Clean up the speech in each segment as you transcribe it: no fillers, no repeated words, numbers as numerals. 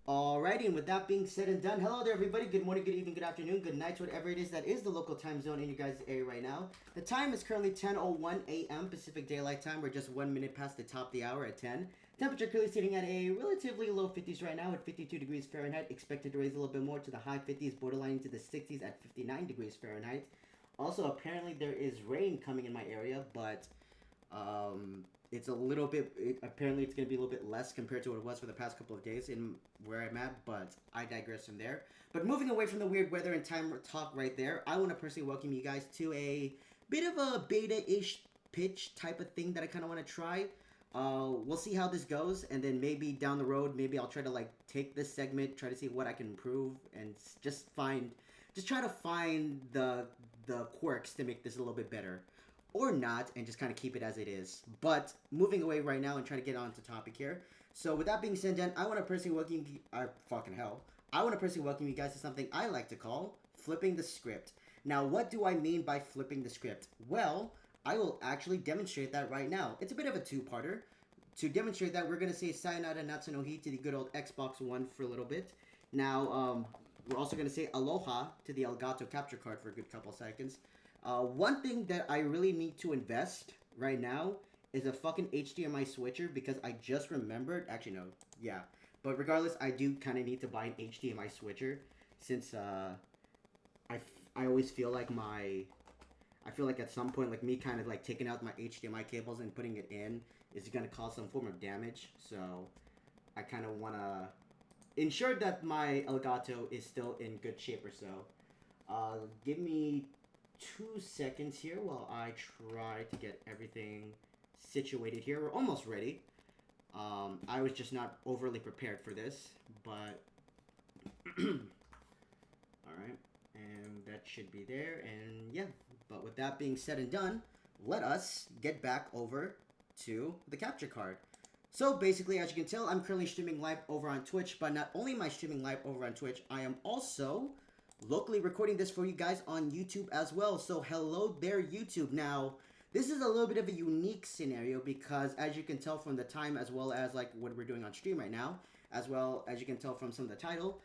Alrighty, and with that being said and done, hello there, everybody. Good morning, good evening, good afternoon, good night, whatever it is that is the local time zone in your guys' area right now. The time is currently 10:01 a.m. Pacific Daylight Time. We're just 1 minute past the top of the hour at 10. Temperature currently sitting at a relatively low 50s right now at 52 degrees Fahrenheit. Expected to raise a little bit more to the high 50s, borderline into the 60s at 59 degrees Fahrenheit. Also, apparently there is rain coming in my area, but it's a little bit. Apparently, it's going to be a little bit less compared to what it was for the past couple of days in where I'm at. But I digress from there. But moving away from the weird weather and time talk right there, I want to personally welcome you guys to a bit of a beta-ish pitch type of thing that I kind of want to try. We'll see how this goes, and then maybe down the road, maybe I'll try to like take this segment, try to see what I can improve, and just try to find the quirks to make this a little bit better or not, and just kind of keep it as it is. But moving away right now and trying to get on to topic here. So with that being said, then I want to personally welcome you. Fucking hell. I want to personally welcome you guys to something I like to call flipping the script. Now, what do I mean by flipping the script? Well, I will actually demonstrate that right now. It's a bit of a two-parter. To demonstrate that, we're going to say Sayonara Natsunohi to the good old Xbox One for a little bit. Now, we're also going to say Aloha to the Elgato capture card for a good couple seconds. One thing that I really need to invest right now is a fucking HDMI switcher because I just remembered. Actually, no. Yeah. But regardless, I do kind of need to buy an HDMI switcher since I always feel like I feel like at some point, like me kind of like taking out my HDMI cables and putting it in is going to cause some form of damage. So I kind of want to ensure that my Elgato is still in good shape or so. Give me 2 seconds here while I try to get everything situated here. We're almost ready. I was just not overly prepared for this, but all right, and that should be there. And yeah, but with that being said and done, let us get back over to the capture card. So basically, as you can tell, I'm currently streaming live over on Twitch, but not only am I streaming live over on Twitch, I am also locally recording this for you guys on YouTube as well. So hello there, YouTube. Now, this is a little bit of a unique scenario because as you can tell from the time as well as like what we're doing on stream right now, as well as you can tell from some of the title,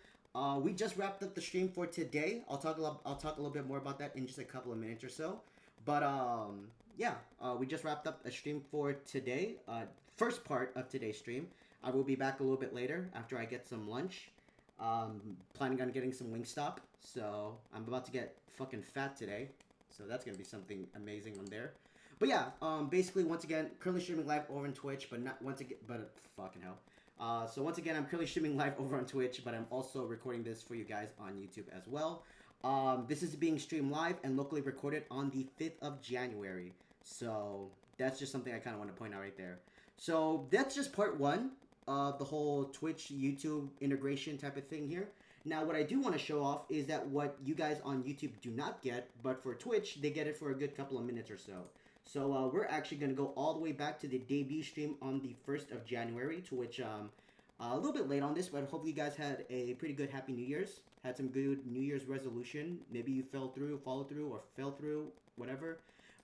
we just wrapped up the stream for today. I'll talk a little bit more about that in just a couple of minutes or so. But yeah, we just wrapped up a stream for today. First part of today's stream. I will be back a little bit later after I get some lunch. Planning on getting some Wingstop, so I'm about to get fucking fat today, so that's gonna be something amazing on there. But yeah, basically once again, currently streaming live over on Twitch, but not once again, but fucking hell. So once again, I'm currently streaming live over on Twitch, but I'm also recording this for you guys on YouTube as well. This is being streamed live and locally recorded on the 5th of January. So that's just something I kind of want to point out right there. So that's just part one of the whole Twitch YouTube integration type of thing here. Now, what I do want to show off is that what you guys on YouTube do not get, but for Twitch, they get it for a good couple of minutes or so. So we're actually going to go all the way back to the debut stream on the 1st of January, to which a little bit late on this, but hopefully you guys had a pretty good Happy New Year's. Had some good New Year's resolution. Maybe you followed through, or fell through, whatever.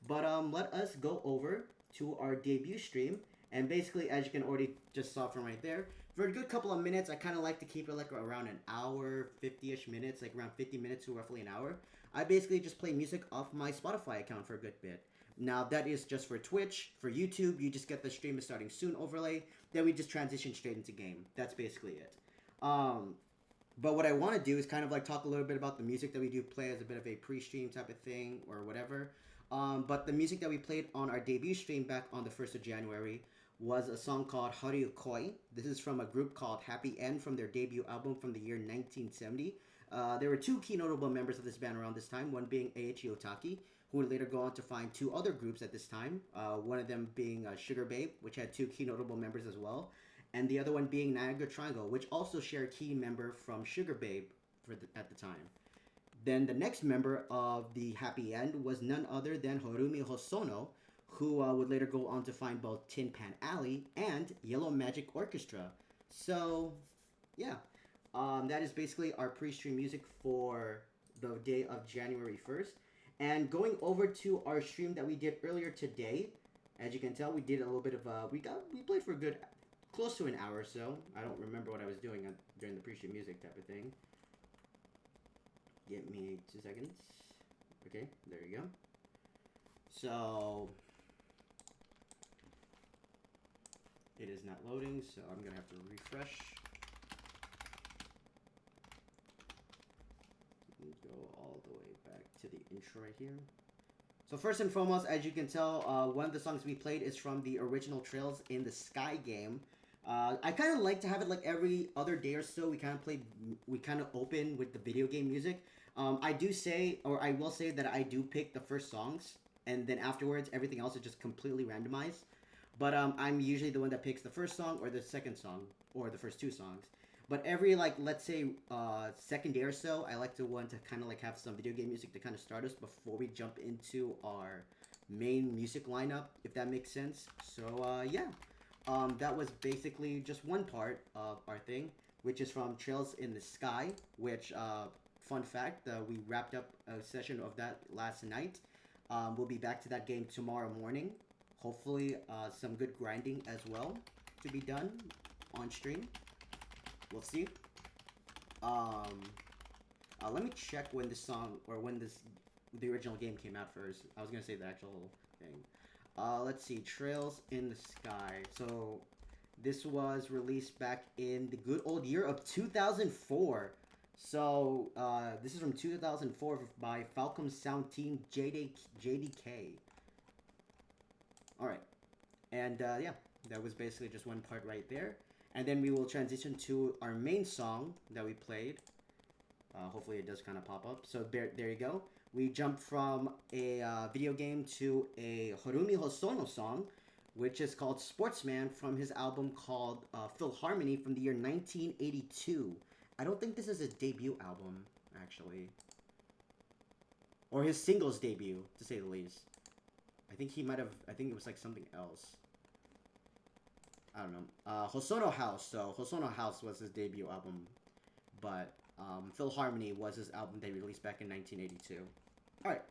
But let us go over to our debut stream. And basically, as you can already just saw from right there, for a good couple of minutes, I kind of like to keep it like around an hour, 50-ish minutes, like around 50 minutes to roughly an hour. I basically just play music off my Spotify account for a good bit. Now, that is just for Twitch. For YouTube, you just get the stream is starting soon overlay. Then we just transition straight into game. That's basically it. But what I want to do is kind of like talk a little bit about the music that we do play as a bit of a pre-stream type of thing or whatever. But the music that we played on our debut stream back on the 1st of January was a song called Haru Koi. This is from a group called Happy End from their debut album from the year 1970. There were two key notable members of this band around this time, one being Eiichi Otaki, who would later go on to find two other groups at this time, one of them being Sugar Babe, which had two key notable members as well, and the other one being Niagara Triangle, which also shared a key member from Sugar Babe at the time. Then the next member of the Happy End was none other than Horumi Hosono, who would later go on to find both Tin Pan Alley and Yellow Magic Orchestra. So, yeah. That is basically our pre-stream music for the day of January 1st. And going over to our stream that we did earlier today, as you can tell, we did a little bit of we played for a good close to an hour or so. I don't remember what I was doing during the pre-shoot music type of thing. Give me 2 seconds. Okay, there you go. So it is not loading, so I'm gonna have to refresh. Go all the way back to the intro right here. So first and foremost, as you can tell, one of the songs we played is from the original Trails in the Sky game. I kind of like to have it like every other day or so. We kind of open with the video game music. I do say, or I will say that I do pick the first songs, and then afterwards, everything else is just completely randomized. But I'm usually the one that picks the first song or the second song or the first two songs. But every like let's say second day or so, I like to want to kind of like have some video game music to kind of start us before we jump into our main music lineup, if that makes sense. So yeah, that was basically just one part of our thing, which is from Trails in the Sky. Which fun fact, we wrapped up a session of that last night. We'll be back to that game tomorrow morning. Hopefully, some good grinding as well to be done on stream. We'll see. Let me check when this song or when the original game came out first. I was gonna say the actual thing. Let's see, Trails in the Sky. So this was released back in the good old year of 2004. So this is from 2004 by Falcom Sound Team JDK. All right, and yeah, that was basically just one part right there. And then we will transition to our main song that we played. Hopefully it does kind of pop up. So there you go. We jumped from a video game to a Harumi Hosono song, which is called Sportsman from his album called Philharmony from the year 1982. I don't think this is his debut album, actually. Or his singles debut, to say the least. I think it was like something else. I don't know. Hosono House. So Hosono House was his debut album, but Philharmony was his album they released back in 1982. All right,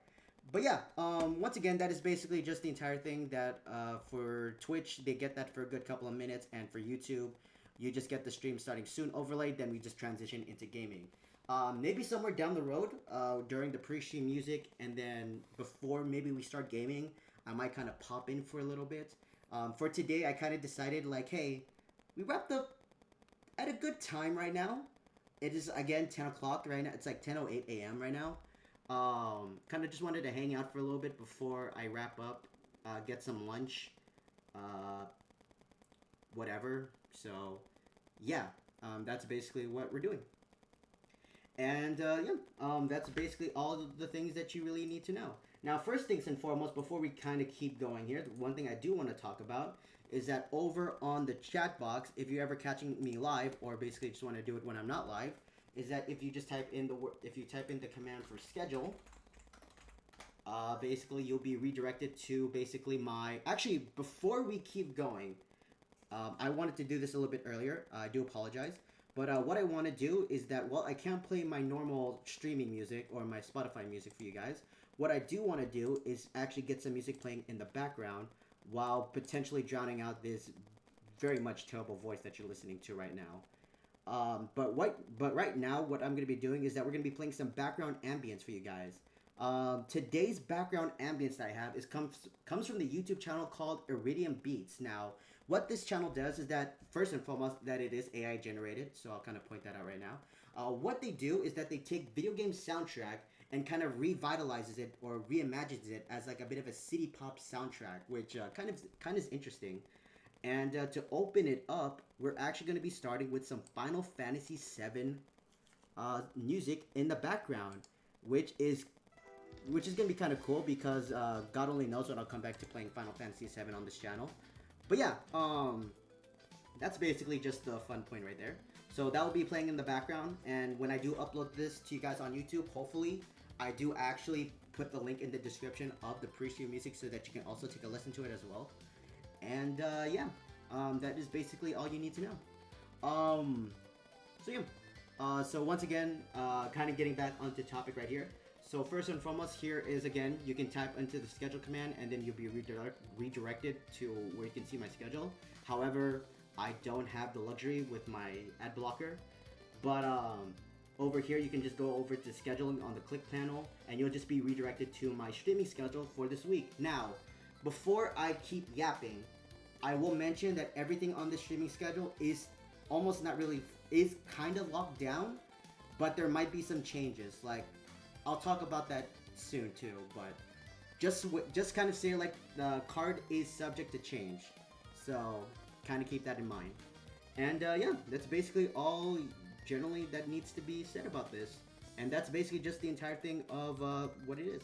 but yeah. Once again, that is basically just the entire thing. That for Twitch, they get that for a good couple of minutes, and for YouTube, you just get the stream starting soon overlaid. Then we just transition into gaming. Maybe somewhere down the road, during the pre-stream music, and then before maybe we start gaming, I might kind of pop in for a little bit. For today, I kind of decided, like, hey, we wrapped up at a good time right now. It is, again, 10 o'clock right now. It's like 10:08 a.m. right now. Kind of just wanted to hang out for a little bit before I wrap up, get some lunch, whatever. So, yeah, that's basically what we're doing. And, yeah, that's basically all the things that you really need to know. Now, first things and foremost, before we kind of keep going here, one thing I do want to talk about is that over on the chat box, if you're ever catching me live, or basically just want to do it when I'm not live, is that if you just type in the command for schedule, basically you'll be redirected to basically my. Actually, before we keep going, I wanted to do this a little bit earlier. I do apologize. But what I want to do is that, well, I can't play my normal streaming music or my Spotify music for you guys. What I do want to do is actually get some music playing in the background while potentially drowning out this very much terrible voice that you're listening to right now. But right now, what I'm going to be doing is that we're going to be playing some background ambience for you guys. Today's background ambience that I have comes from the YouTube channel called Iridium Beats. Now, what this channel does is that, first and foremost, that it is AI generated, so I'll kind of point that out right now. What they do is that they take video game soundtrack and kind of revitalizes it or reimagines it as like a bit of a city pop soundtrack, which kind of is interesting. And to open it up, we're actually going to be starting with some Final Fantasy VII music in the background, which is going to be kind of cool because God only knows when I'll come back to playing Final Fantasy VII on this channel. But yeah, that's basically just the fun point right there. So that will be playing in the background, and when I do upload this to you guys on YouTube, hopefully I do actually put the link in the description of the pre-stream music so that you can also take a listen to it as well. And yeah, that is basically all you need to know. So yeah, so once again, kind of getting back onto topic right here. So first and foremost, here is again, you can type into the schedule command and then you'll be redirected to where you can see my schedule. However, I don't have the luxury with my ad blocker. But over here, you can just go over to scheduling on the click panel, and you'll just be redirected to my streaming schedule for this week. Now, before I keep yapping, I will mention that everything on the streaming schedule is almost not really is kind of locked down, but there might be some changes. Like, I'll talk about that soon too. But just kind of say like the card is subject to change, so kind of keep that in mind. And yeah, that's basically all generally that needs to be said about this. And that's basically just the entire thing of what it is.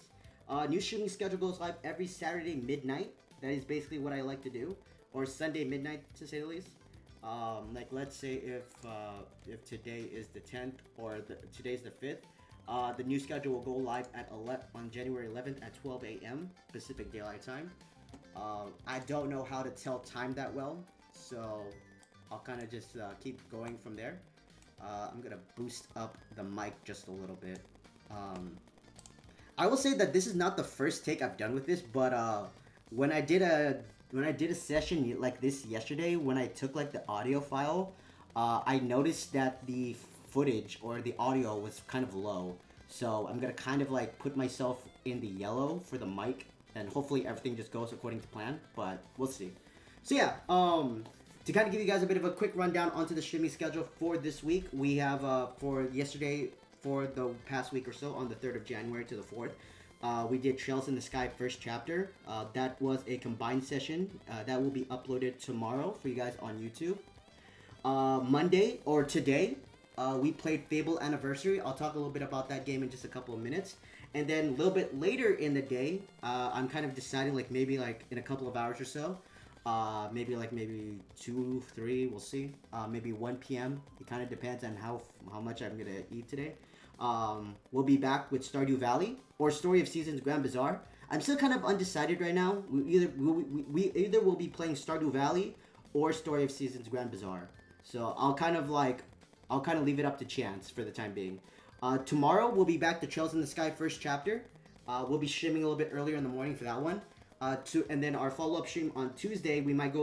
New streaming schedule goes live every Saturday midnight. That is basically what I like to do, or Sunday midnight to say the least. Like let's say if today is the 10th or today's the 5th, the new schedule will go live at on January 11th at 12 a.m. Pacific Daylight Time. I don't know how to tell time that well, so I'll kind of just keep going from there. I'm gonna boost up the mic just a little bit. I will say that this is not the first take I've done with this, but when I did a session like this yesterday, when I took like the audio file, I noticed that the footage or the audio was kind of low. So I'm gonna kind of like put myself in the yellow for the mic, and hopefully everything just goes according to plan. But we'll see. So yeah, to kind of give you guys a bit of a quick rundown onto the streaming schedule for this week, we have for yesterday, for the past week or so, on the 3rd of January to the 4th, we did Trails in the Sky first chapter. That was a combined session that will be uploaded tomorrow for you guys on YouTube. Monday, or today, we played Fable Anniversary. I'll talk a little bit about that game in just a couple of minutes. And then a little bit later in the day, I'm kind of deciding like maybe like in a couple of hours or so, maybe 2, 3, we'll see. Maybe 1 p.m. It kind of depends on how much I'm gonna eat today. We'll be back with Stardew Valley or Story of Seasons Grand Bazaar. I'm still kind of undecided right now. We either will be playing Stardew Valley or Story of Seasons Grand Bazaar. So I'll kind of leave it up to chance for the time being. Tomorrow we'll be back to Trails in the Sky first chapter. We'll be streaming a little bit earlier in the morning for that one. And then our follow-up stream on Tuesday, we might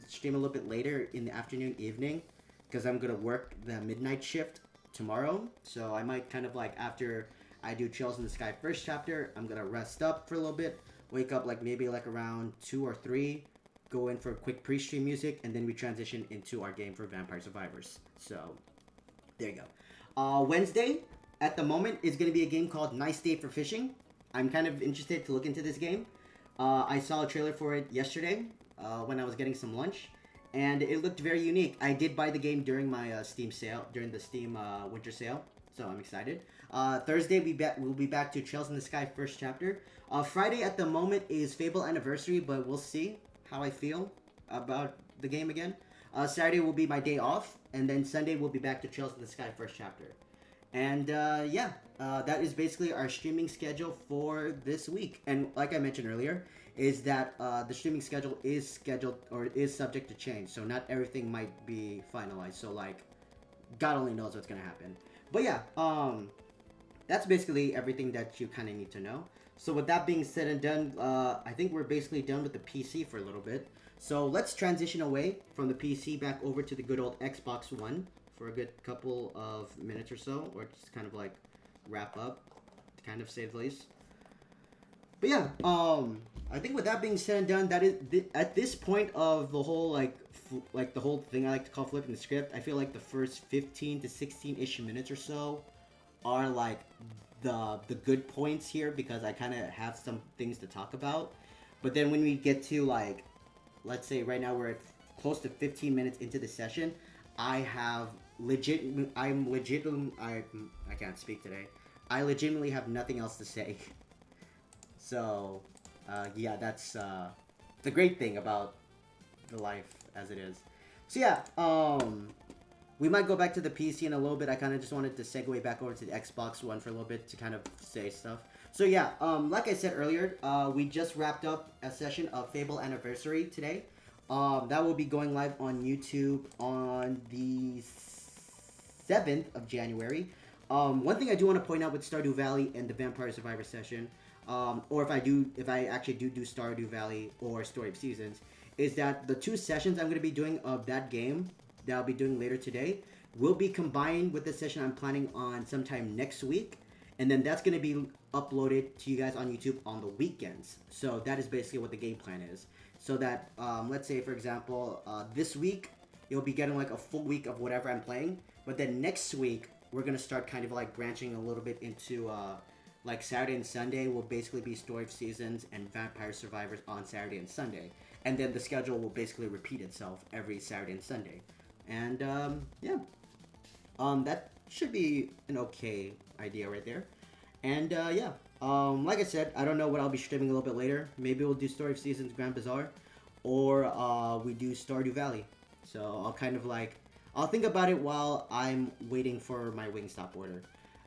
stream a little bit later in the afternoon, evening, because I'm gonna work the midnight shift tomorrow. So I might kind of like after I do Trails in the Sky first chapter, I'm gonna rest up for a little bit, wake up like maybe like around 2 or 3, go in for a quick pre-stream music, and then we transition into our game for Vampire Survivors. So there you go. Wednesday at the moment is gonna be a game called Nice Day for Fishing. I'm kind of interested to look into this game. I saw a trailer for it yesterday when I was getting some lunch, and it looked very unique. I did buy the game during my Steam sale, during the Steam winter sale, so I'm excited. Thursday we'll be back to Trails in the Sky first chapter. Friday at the moment is Fable Anniversary, but we'll see how I feel about the game again. Saturday will be my day off, and then Sunday we'll be back to Trails in the Sky first chapter. And yeah, that is basically our streaming schedule for this week. And like I mentioned earlier, is that the streaming schedule is subject to change. So not everything might be finalized. So like, God only knows what's gonna happen. But yeah, that's basically everything that you kind of need to know. So with that being said and done, I think we're basically done with the PC for a little bit. So let's transition away from the PC back over to the good old Xbox One for a good couple of minutes or so, or just kind of like wrap up, to kind of say the least. But yeah, I think with that being said and done, that is at this point of the whole like the whole thing I like to call flipping the script. I feel like the first 15 to 16-ish minutes or so are like the good points here, because I kind of have some things to talk about. But then when we get to like, let's say right now we're at close to 15 minutes into the session, I can't speak today. I legitimately have nothing else to say. So, yeah, that's the great thing about the life as it is. So yeah, we might go back to the PC in a little bit. I kind of just wanted to segue back over to the Xbox One for a little bit to kind of say stuff. So yeah, like I said earlier, we just wrapped up a session of Fable Anniversary today. That will be going live on YouTube on the 7th of January. One thing I do want to point out with Stardew Valley and the Vampire Survivor session, or if I actually do Stardew Valley or Story of Seasons, is that the 2 sessions I'm going to be doing of that game that I'll be doing later today will be combined with the session I'm planning on sometime next week, and then that's going to be uploaded to you guys on YouTube on the weekends. So that is basically what the game plan is. So that let's say for example this week you'll be getting like a full week of whatever I'm playing, but then next week we're gonna start kind of like branching a little bit into like Saturday and Sunday will basically be Story of Seasons and Vampire Survivors on Saturday and Sunday, and then the schedule will basically repeat itself every Saturday and Sunday, and yeah, that should be an okay idea right there, and yeah. Like I said, I don't know what I'll be streaming a little bit later. Maybe we'll do Story of Seasons Grand Bazaar, or we do Stardew Valley. So I'll kind of like, I'll think about it while I'm waiting for my Wingstop order.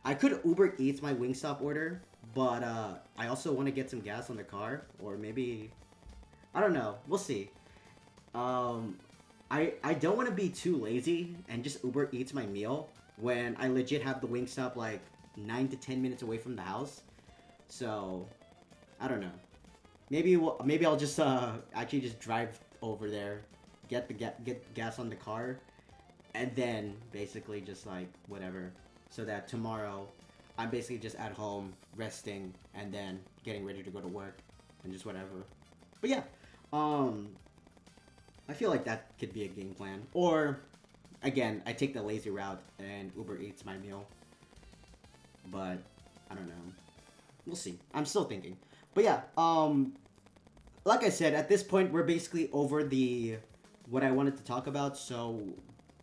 I could Uber Eats my Wingstop order, but I also want to get some gas on the car, or maybe, I don't know. We'll see. I don't want to be too lazy and just Uber Eats my meal when I legit have the Wingstop like 9 to 10 minutes away from the house. So, I don't know. Maybe I'll just actually just drive over there, get gas on the car, and then basically just like whatever, so that tomorrow I'm basically just at home resting and then getting ready to go to work and just whatever. But yeah, I feel like that could be a game plan. Or again, I take the lazy route and Uber Eats my meal. But I don't know. We'll see. I'm still thinking. But yeah, like I said, at this point we're basically over the what I wanted to talk about, so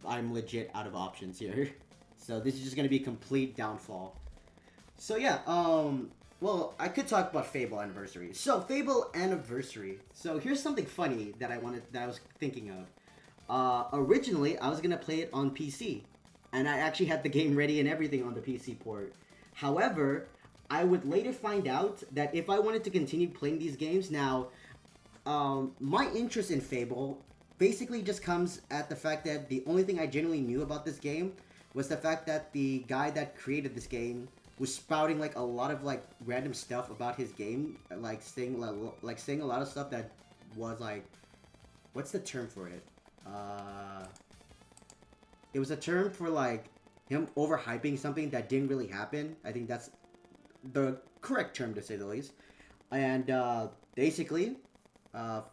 I'm legit out of options here. So this is just gonna be complete downfall. So yeah, well, I could talk about Fable Anniversary. So Fable Anniversary. So here's something funny that I was thinking of. Originally I was gonna play it on PC, and I actually had the game ready and everything on the PC port. However, I would later find out that if I wanted to continue playing these games now, my interest in Fable basically just comes at the fact that the only thing I genuinely knew about this game was the fact that the guy that created this game was spouting like a lot of like random stuff about his game, like saying a lot of stuff that was like, what's the term for it? It was a term for like him overhyping something that didn't really happen. I think that's the correct term to say the least. And basically,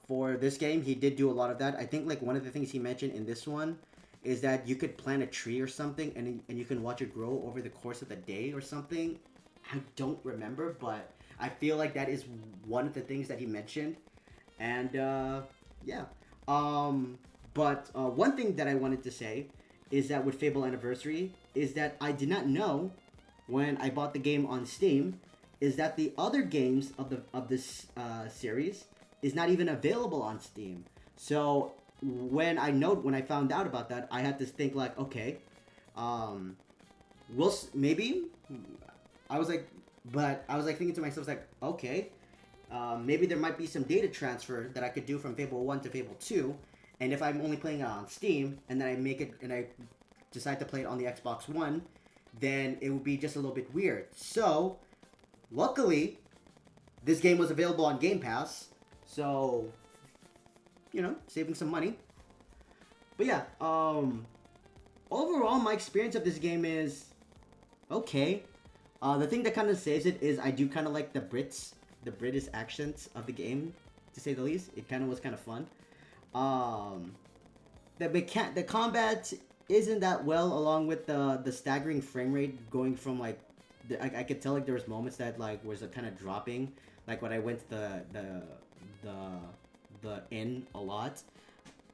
for this game, he did do a lot of that. I think like one of the things he mentioned in this one is that you could plant a tree or something, and you can watch it grow over the course of the day or something. I don't remember, but I feel like that is one of the things that he mentioned. And yeah. But one thing that I wanted to say is that with Fable Anniversary is that I did not know when I bought the game on Steam is that the other games of this series is not even available on Steam. So when I found out about that, I had to think like, okay, maybe I was like thinking to myself like, okay, maybe there might be some data transfer that I could do from Fable 1 to Fable 2, and if I'm only playing it on Steam and then I decide to play it on the Xbox One, then it would be just a little bit weird. So, luckily, this game was available on Game Pass, so, you know, saving some money. But yeah, overall, my experience of this game is okay. The thing that kind of saves it is I do kind of like the British accents of the game, to say the least. It kind of was kind of fun. The combat isn't that well, along with the staggering frame rate going from like I could tell like there was moments that like was kind of dropping, like when I went to the inn a lot.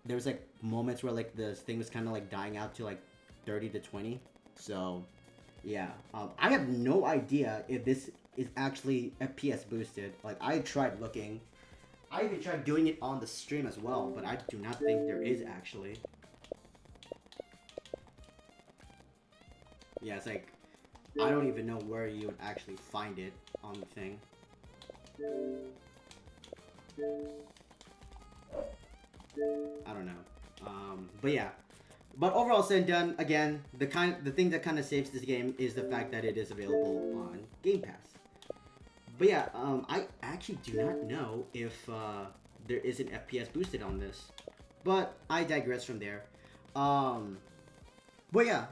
There was like moments where like the thing was kind of like dying out to like 30 to 20. So yeah, I have no idea if this is actually FPS boosted. Like I tried looking. I even tried doing it on the stream as well, but I do not think there is actually. Yeah, it's like, I don't even know where you would actually find it on the thing. I don't know. But yeah. But overall said and done, again, the thing that kind of saves this game is the fact that it is available on Game Pass. But yeah, I actually do not know if there isn't FPS boosted on this. But I digress from there. But yeah,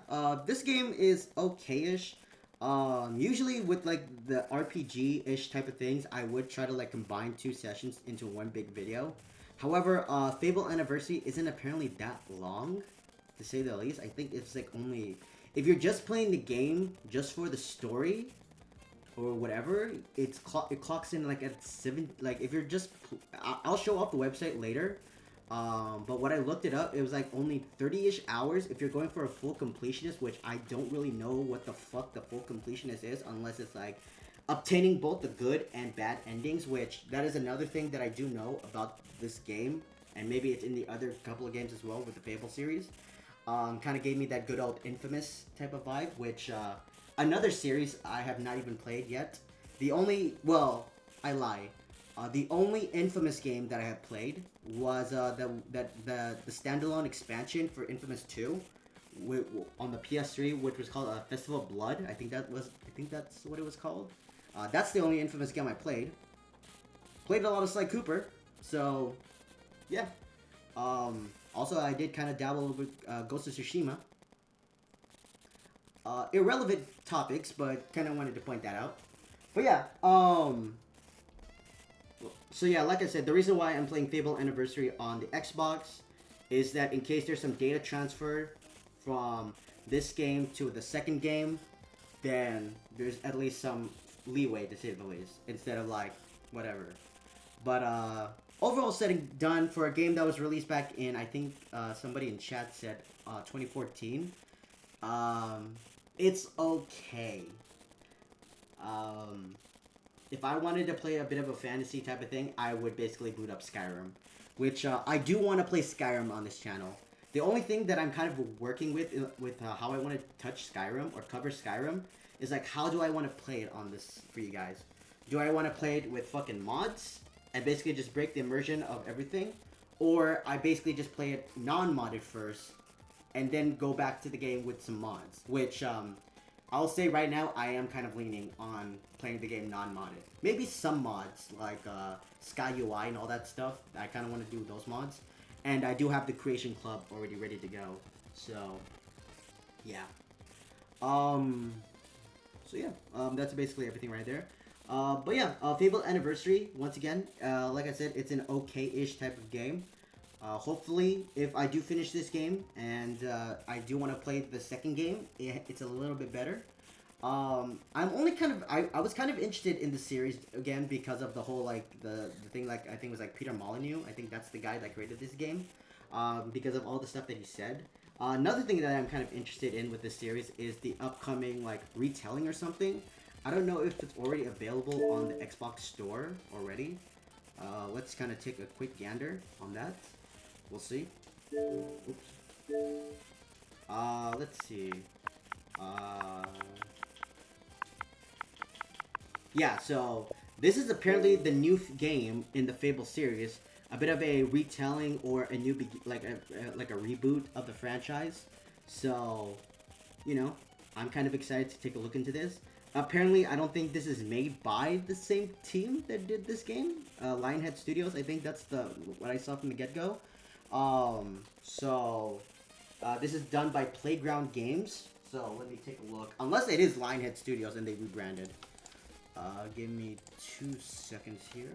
this game is okay-ish. Usually with like the RPG-ish type of things, I would try to like combine 2 sessions into one big video. However, Fable Anniversary isn't apparently that long, to say the least. I think it's like only if you're just playing the game just for the story or whatever, it clocks in like at 7. Like if you're just, I'll show off the website later. But when I looked it up, it was like only 30-ish hours if you're going for a full completionist, which I don't really know what the fuck the full completionist is unless it's like obtaining both the good and bad endings, which that is another thing that I do know about this game, and maybe it's in the other couple of games as well with the Fable series. Kind of gave me that good old Infamous type of vibe, which another series I have not even played yet. The only, well, I lie. The only Infamous game that I have played was the standalone expansion for Infamous 2 on the PS3, which was called Festival of Blood. I think that's what it was called. That's the only Infamous game I played. Played a lot of Sly Cooper, so yeah. Also, I did kind of dabble with Ghost of Tsushima. Irrelevant topics, but kind of wanted to point that out. But yeah, so yeah, like I said, the reason why I'm playing Fable Anniversary on the Xbox is that in case there's some data transfer from this game to the second game, then there's at least some leeway, to say the least, instead of like whatever. But overall setting done for a game that was released back in, I think somebody in chat said 2014. It's okay. If I wanted to play a bit of a fantasy type of thing, I would basically boot up Skyrim, which I do want to play Skyrim on this channel. The only thing that I'm kind of working with how I want to touch Skyrim or cover Skyrim is like, how do I want to play it on this for you guys? Do I want to play it with fucking mods and basically just break the immersion of everything? Or I basically just play it non-modded first and then go back to the game with some mods, which I'll say right now, I am kind of leaning on playing the game non-modded. Maybe some mods, like Sky UI and all that stuff. I kind of want to do those mods. And I do have the Creation Club already ready to go. So, yeah. That's basically everything right there. But yeah, Fable Anniversary, once again, like I said, it's an okay-ish type of game. Hopefully, if I do finish this game and I do want to play the second game, it's a little bit better. I'm only kind of I was kind of interested in the series again because of the whole like the thing, like I think it was like Peter Molyneux. I think that's the guy that created this game. Because of all the stuff that he said. Another thing that I'm kind of interested in with this series is the upcoming like retelling or something. I don't know if it's already available on the Xbox store already. Let's kind of take a quick gander on that. We'll see. Oops. Let's see. Yeah, so this is apparently the new game in the Fable series. A bit of a retelling or a new, like a reboot of the franchise. So, you know, I'm kind of excited to take a look into this. Apparently, I don't think this is made by the same team that did this game. Lionhead Studios, I think that's what I saw from the get-go. This is done by Playground Games. So, let me take a look. Unless it is Lionhead Studios and they rebranded. Give me 2 seconds here.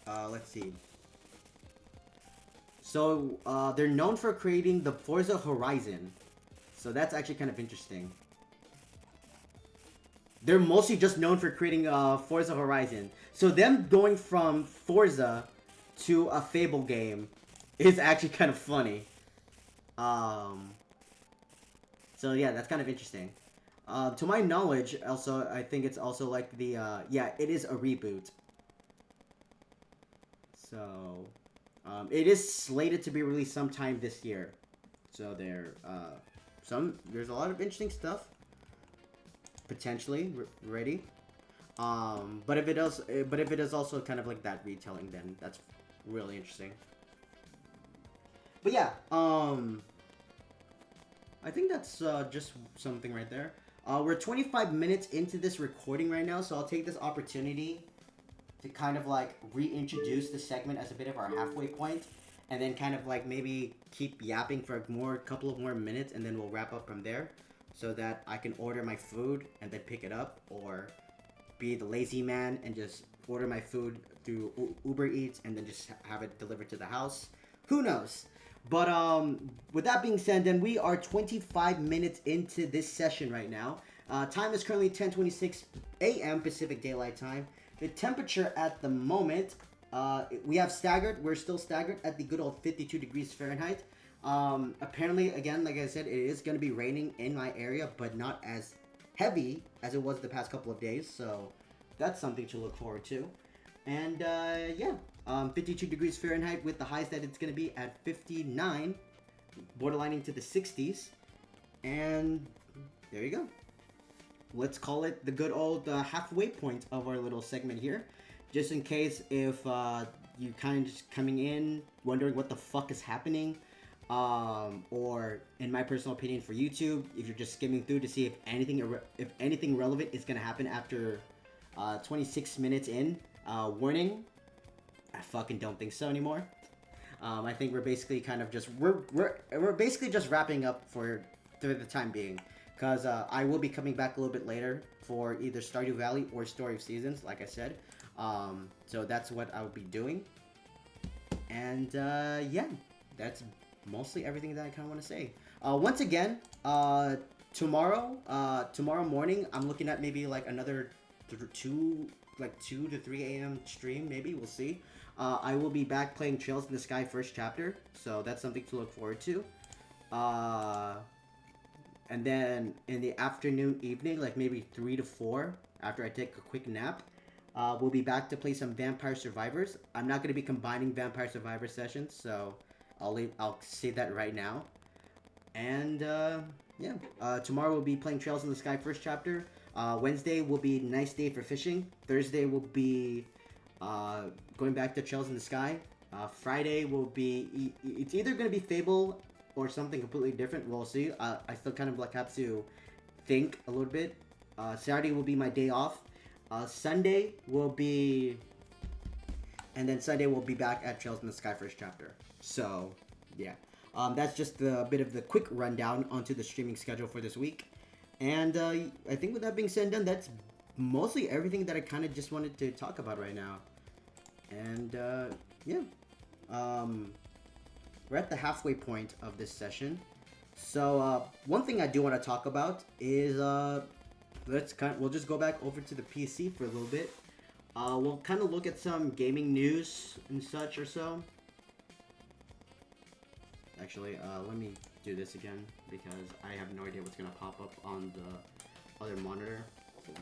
Let's see. So, they're known for creating the Forza Horizon. So that's actually kind of interesting. They're mostly just known for creating Forza Horizon. So them going from Forza to a Fable game is actually kind of funny. So yeah, that's kind of interesting. To my knowledge, also, I think it's also like the, yeah, it is a reboot. So, it is slated to be released sometime this year. So there's a lot of interesting stuff potentially ready. But if it is also kind of like that retelling, then that's really interesting. But yeah, I think that's just something right there. We're 25 minutes into this recording right now, so I'll take this opportunity to kind of like reintroduce the segment as a bit of our halfway point, and then kind of like maybe keep yapping for a couple of more minutes, and then we'll wrap up from there, so that I can order my food and then pick it up, or be the lazy man and just order my food through Uber Eats and then just have it delivered to the house. Who knows? But with that being said, then we are 25 minutes into this session right now. Time is currently 10:26 a.m. Pacific Daylight Time. The temperature at the moment, we have staggered. We're still staggered at the good old 52 degrees Fahrenheit. Apparently, again, like I said, it is going to be raining in my area, but not as heavy as it was the past couple of days. So that's something to look forward to. And yeah, 52 degrees Fahrenheit with the highs that it's going to be at 59, borderlining to the 60s. And there you go. Let's call it the good old halfway point of our little segment here. Just in case if you kind of just coming in wondering what the fuck is happening, or in my personal opinion for YouTube, if you're just skimming through to see if anything relevant is going to happen after 26 minutes in, warning, I fucking don't think so anymore. I think we're basically kind of just we're basically just wrapping up for the time being, because I will be coming back a little bit later for either Stardew Valley or Story of Seasons, like I said. So that's what I will be doing. And yeah, that's mostly everything that I kind of want to say. Once again, tomorrow morning, I'm looking at maybe like another 2 to 3 a.m. stream, maybe. We'll see. I will be back playing Trails in the Sky first chapter, so that's something to look forward to. And then in the afternoon, evening, like maybe 3 to 4, after I take a quick nap, we'll be back to play some Vampire Survivors. I'm not going to be combining Vampire Survivor sessions, so I'll say that right now. And yeah, tomorrow we'll be playing Trails in the Sky first chapter. Wednesday will be nice day for fishing. Thursday will be going back to Trails in the Sky. Friday will be it's either going to be Fable or something completely different. We'll see. I still kind of like have to think a little bit. Saturday will be my day off. Sunday will be, and then Sunday we'll be back at Trails in the Sky first chapter. So yeah, that's just a bit of the quick rundown onto the streaming schedule for this week. And I think with that being said and done, that's mostly everything that I kind of just wanted to talk about right now. And yeah, we're at the halfway point of this session. So one thing I do want to talk about is we'll just go back over to the PC for a little bit. We'll kind of look at some gaming news and such or so. Actually, let me do this again because I have no idea what's gonna pop up on the other monitor. So,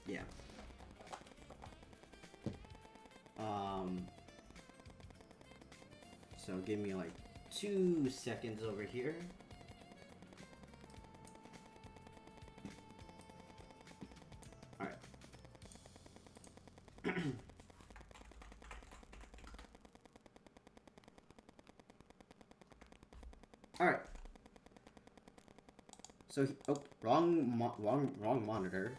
yeah. So give me like 2 seconds over here. Alright. Alright. So, oh, wrong monitor.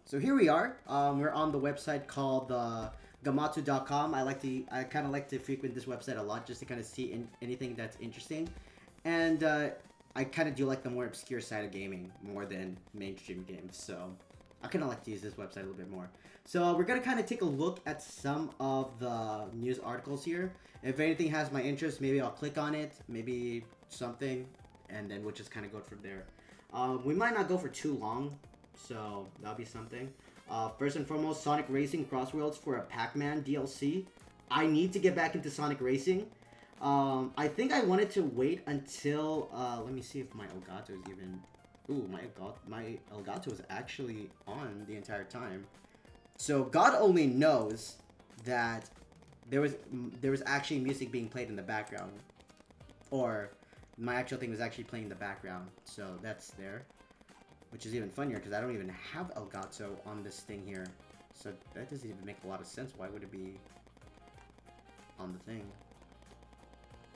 So here we are. We're on the website called Gamatu.com. I kind of like to frequent this website a lot just to kind of see anything that's interesting. And I kind of do like the more obscure side of gaming more than mainstream games. So I kind of like to use this website a little bit more. So we're going to kind of take a look at some of the news articles here. If anything has my interest, maybe I'll click on it, maybe something, and then we'll just kind of go from there. We might not go for too long, so that'll be something. First and foremost, Sonic Racing Crossworlds for a Pac-Man DLC. I need to get back into Sonic Racing. I think I wanted to wait until, let me see if my Elgato is even... Ooh, my Elgato is actually on the entire time. So God only knows that there was actually music being played in the background. Or my actual thing was actually playing in the background. So that's there. Which is even funnier because I don't even have Elgato on this thing here. So that doesn't even make a lot of sense. Why would it be on the thing?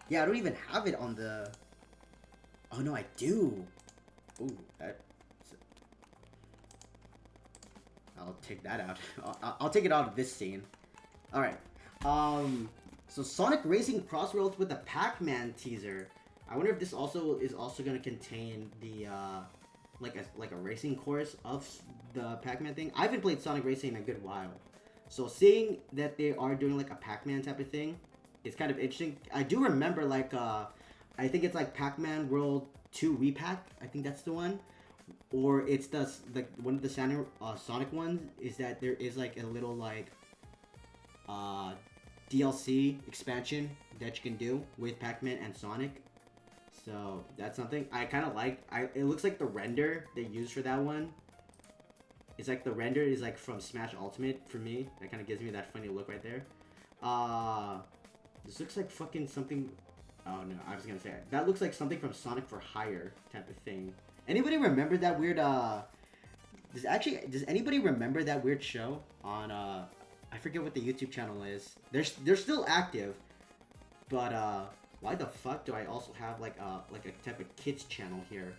Yeah, I don't even have it on the... Oh no, I do. Ooh, that. I'll take that out. I'll take it out of this scene. All right. So Sonic Racing Crossroads with a Pac-Man teaser. I wonder if this also is going to contain the like a racing course of the Pac-Man thing. I haven't played Sonic Racing in a good while, so seeing that they are doing like a Pac-Man type of thing is kind of interesting. I do remember like I think it's like Pac-Man World 2 Repack. I think that's the one. Or it's the like one of the Sonic ones is that there is like a little like DLC expansion that you can do with Pac-Man and Sonic. So that's something I kind of like. It looks like the render they used for that one. It's like the render is like from Smash Ultimate for me. That kind of gives me that funny look right there. This looks like fucking something. Oh no, I was gonna say that looks like something from Sonic for Hire type of thing. Anybody remember that weird? Does anybody remember that weird show on? I forget what the YouTube channel is. They're still active, but why the fuck do I also have like a type of kids channel here?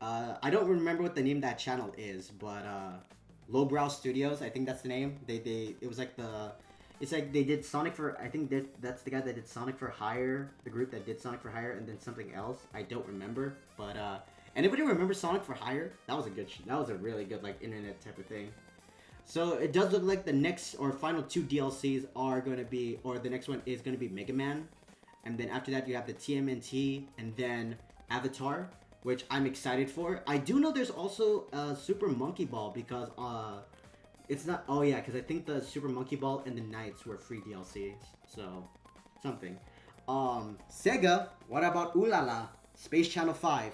I don't remember what the name of that channel is, but Lowbrow Studios, I think that's the name. It was like it's like they did Sonic for, I think that's the guy that did Sonic for Hire, the group that did Sonic for Hire, and then something else. I don't remember, but anybody remember Sonic for Hire? That was a really good like internet type of thing. So it does look like the next or final two DLCs are going to be, or the next one is going to be Mega Man, and then after that you have the TMNT, and then Avatar, which I'm excited for. I do know there's also Super Monkey Ball because it's not. Oh yeah, because I think the Super Monkey Ball and the Knights were free DLCs. So something. Sega. What about Ooh La La? Space Channel 5.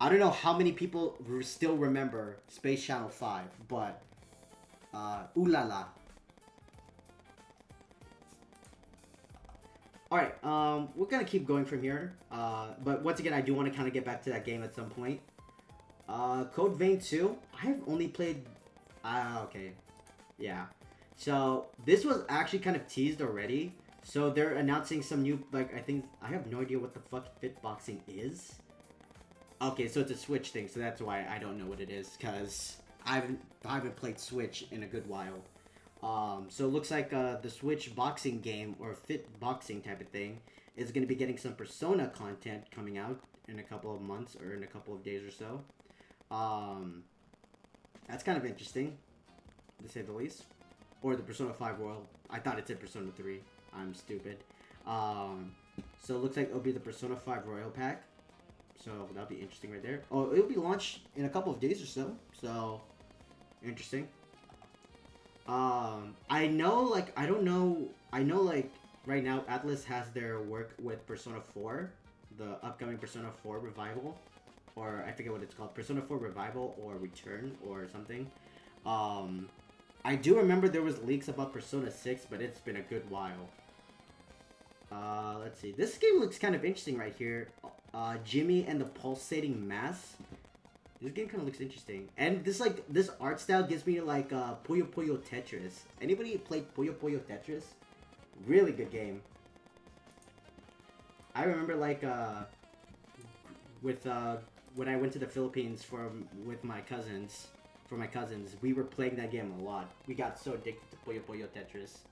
I don't know how many people still remember Space Channel 5, but Ooh La La. Alright, we're gonna keep going from here. But once again, I do want to kind of get back to that game at some point. Code Vein 2. I have only played... okay. Yeah. So, this was actually kind of teased already. So, they're announcing some new... Like, I think... I have no idea what the fuck fitboxing is. Okay, so it's a Switch thing. So, that's why I don't know what it is. Because I haven't played Switch in a good while. So, it looks like the Switch boxing game or fit boxing type of thing is going to be getting some Persona content coming out in a couple of months or in a couple of days or so. That's kind of interesting, to say the least. Or the Persona 5 Royal. I thought it said Persona 3. I'm stupid. So it looks like it'll be the Persona 5 Royal pack. So that'll be interesting right there. Oh, it'll be launched in a couple of days or so. So, interesting. I know, like, I don't know. I know, like, right now Atlas has their work with Persona 4. The upcoming Persona 4 revival. Or I forget what it's called, Persona 4 Revival or Return or something. I do remember there was leaks about Persona 6, but it's been a good while. Let's see. This game looks kind of interesting right here. Jimmy and the Pulsating Mass. This game kind of looks interesting. And this art style gives me like Puyo Puyo Tetris. Anybody played Puyo Puyo Tetris? Really good game. I remember like with when I went to the Philippines for my cousins, we were playing that game a lot. We got so addicted to Puyo Puyo Tetris.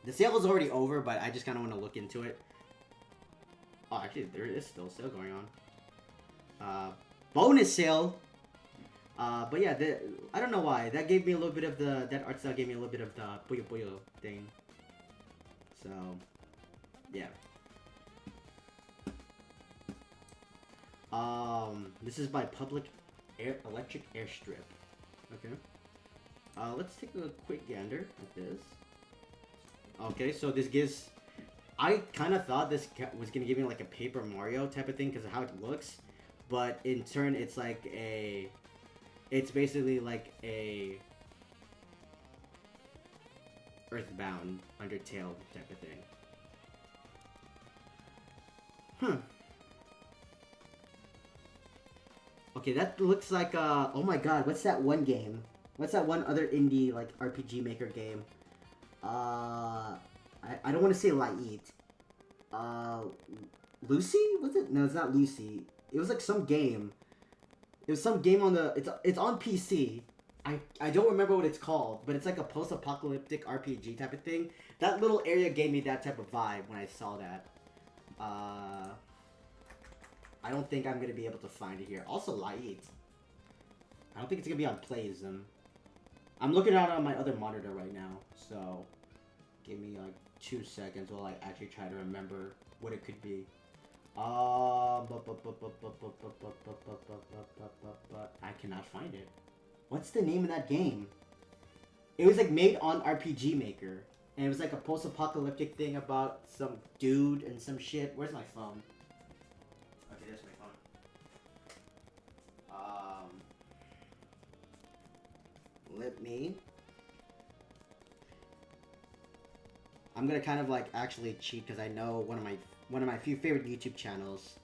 The sale was already over, but I just kind of want to look into it. Oh, actually, there is still a sale going on. Bonus sale. But yeah, I don't know why. That gave me a little bit of that art style gave me a little bit of the Puyo Puyo thing. So, yeah. This is by Electric Airstrip. Okay. Let's take a quick gander at this. Okay, so this gives... I kind of thought this was going to give me like a Paper Mario type of thing because of how it looks. But in turn, it's like a... It's basically like a... Earthbound, Undertale type of thing. Okay, that looks like, oh my god, what's that one game? What's that one other indie, like, RPG Maker game? I don't want to say Light. Uh, Lucy? Was it? No, it's not Lucy. It was like some game. It was some game on the. It's on PC. I don't remember what it's called, but it's like a post-apocalyptic RPG type of thing. That little area gave me that type of vibe when I saw that. I don't think I'm gonna be able to find it here. Also, Light. I don't think it's gonna be on Playsm. I'm looking at it on my other monitor right now, so give me like 2 seconds while I actually try to remember what it could be. I cannot find it. What's the name of that game? It was like made on RPG Maker, and it was like a post-apocalyptic thing about some dude and some shit. Where's my phone? Okay, there's my phone. Let me. I'm gonna kind of like actually cheat because I know one of my few favorite YouTube channels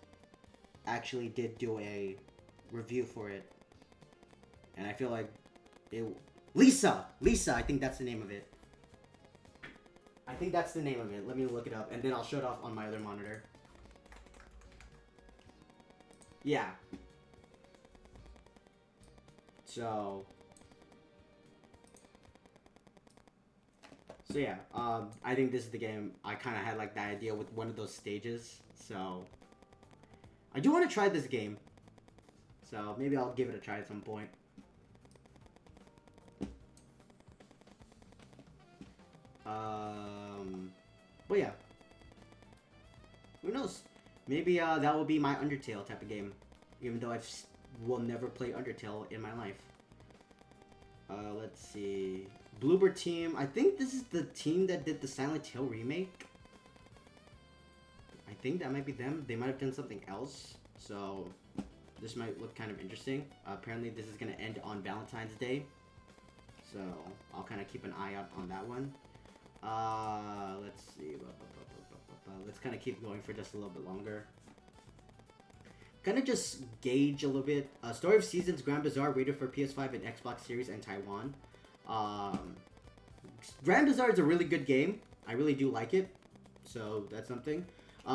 actually did do a review for it, and I feel like it. Lisa, I think that's the name of it. I think that's the name of it. Let me look it up, and then I'll show it off on my other monitor. Yeah. So yeah, I think this is the game. I kind of had like that idea with one of those stages, so I do want to try this game. So maybe I'll give it a try at some point. But yeah, who knows? Maybe that will be my Undertale type of game, even though will never play Undertale in my life. Let's see. Bloober Team. I think this is the team that did the Silent Hill remake. I think that might be them. They might have done something else. So this might look kind of interesting. Apparently this is going to end on Valentine's Day. So I'll kind of keep an eye out on that one. Let's see. Let's kind of keep going for just a little bit longer. Kind of just gauge a little bit. Story of Seasons Grand Bazaar rated for PS5 and Xbox Series and Taiwan. Grand Bazaar is a really good game. I really do like it. So that's something.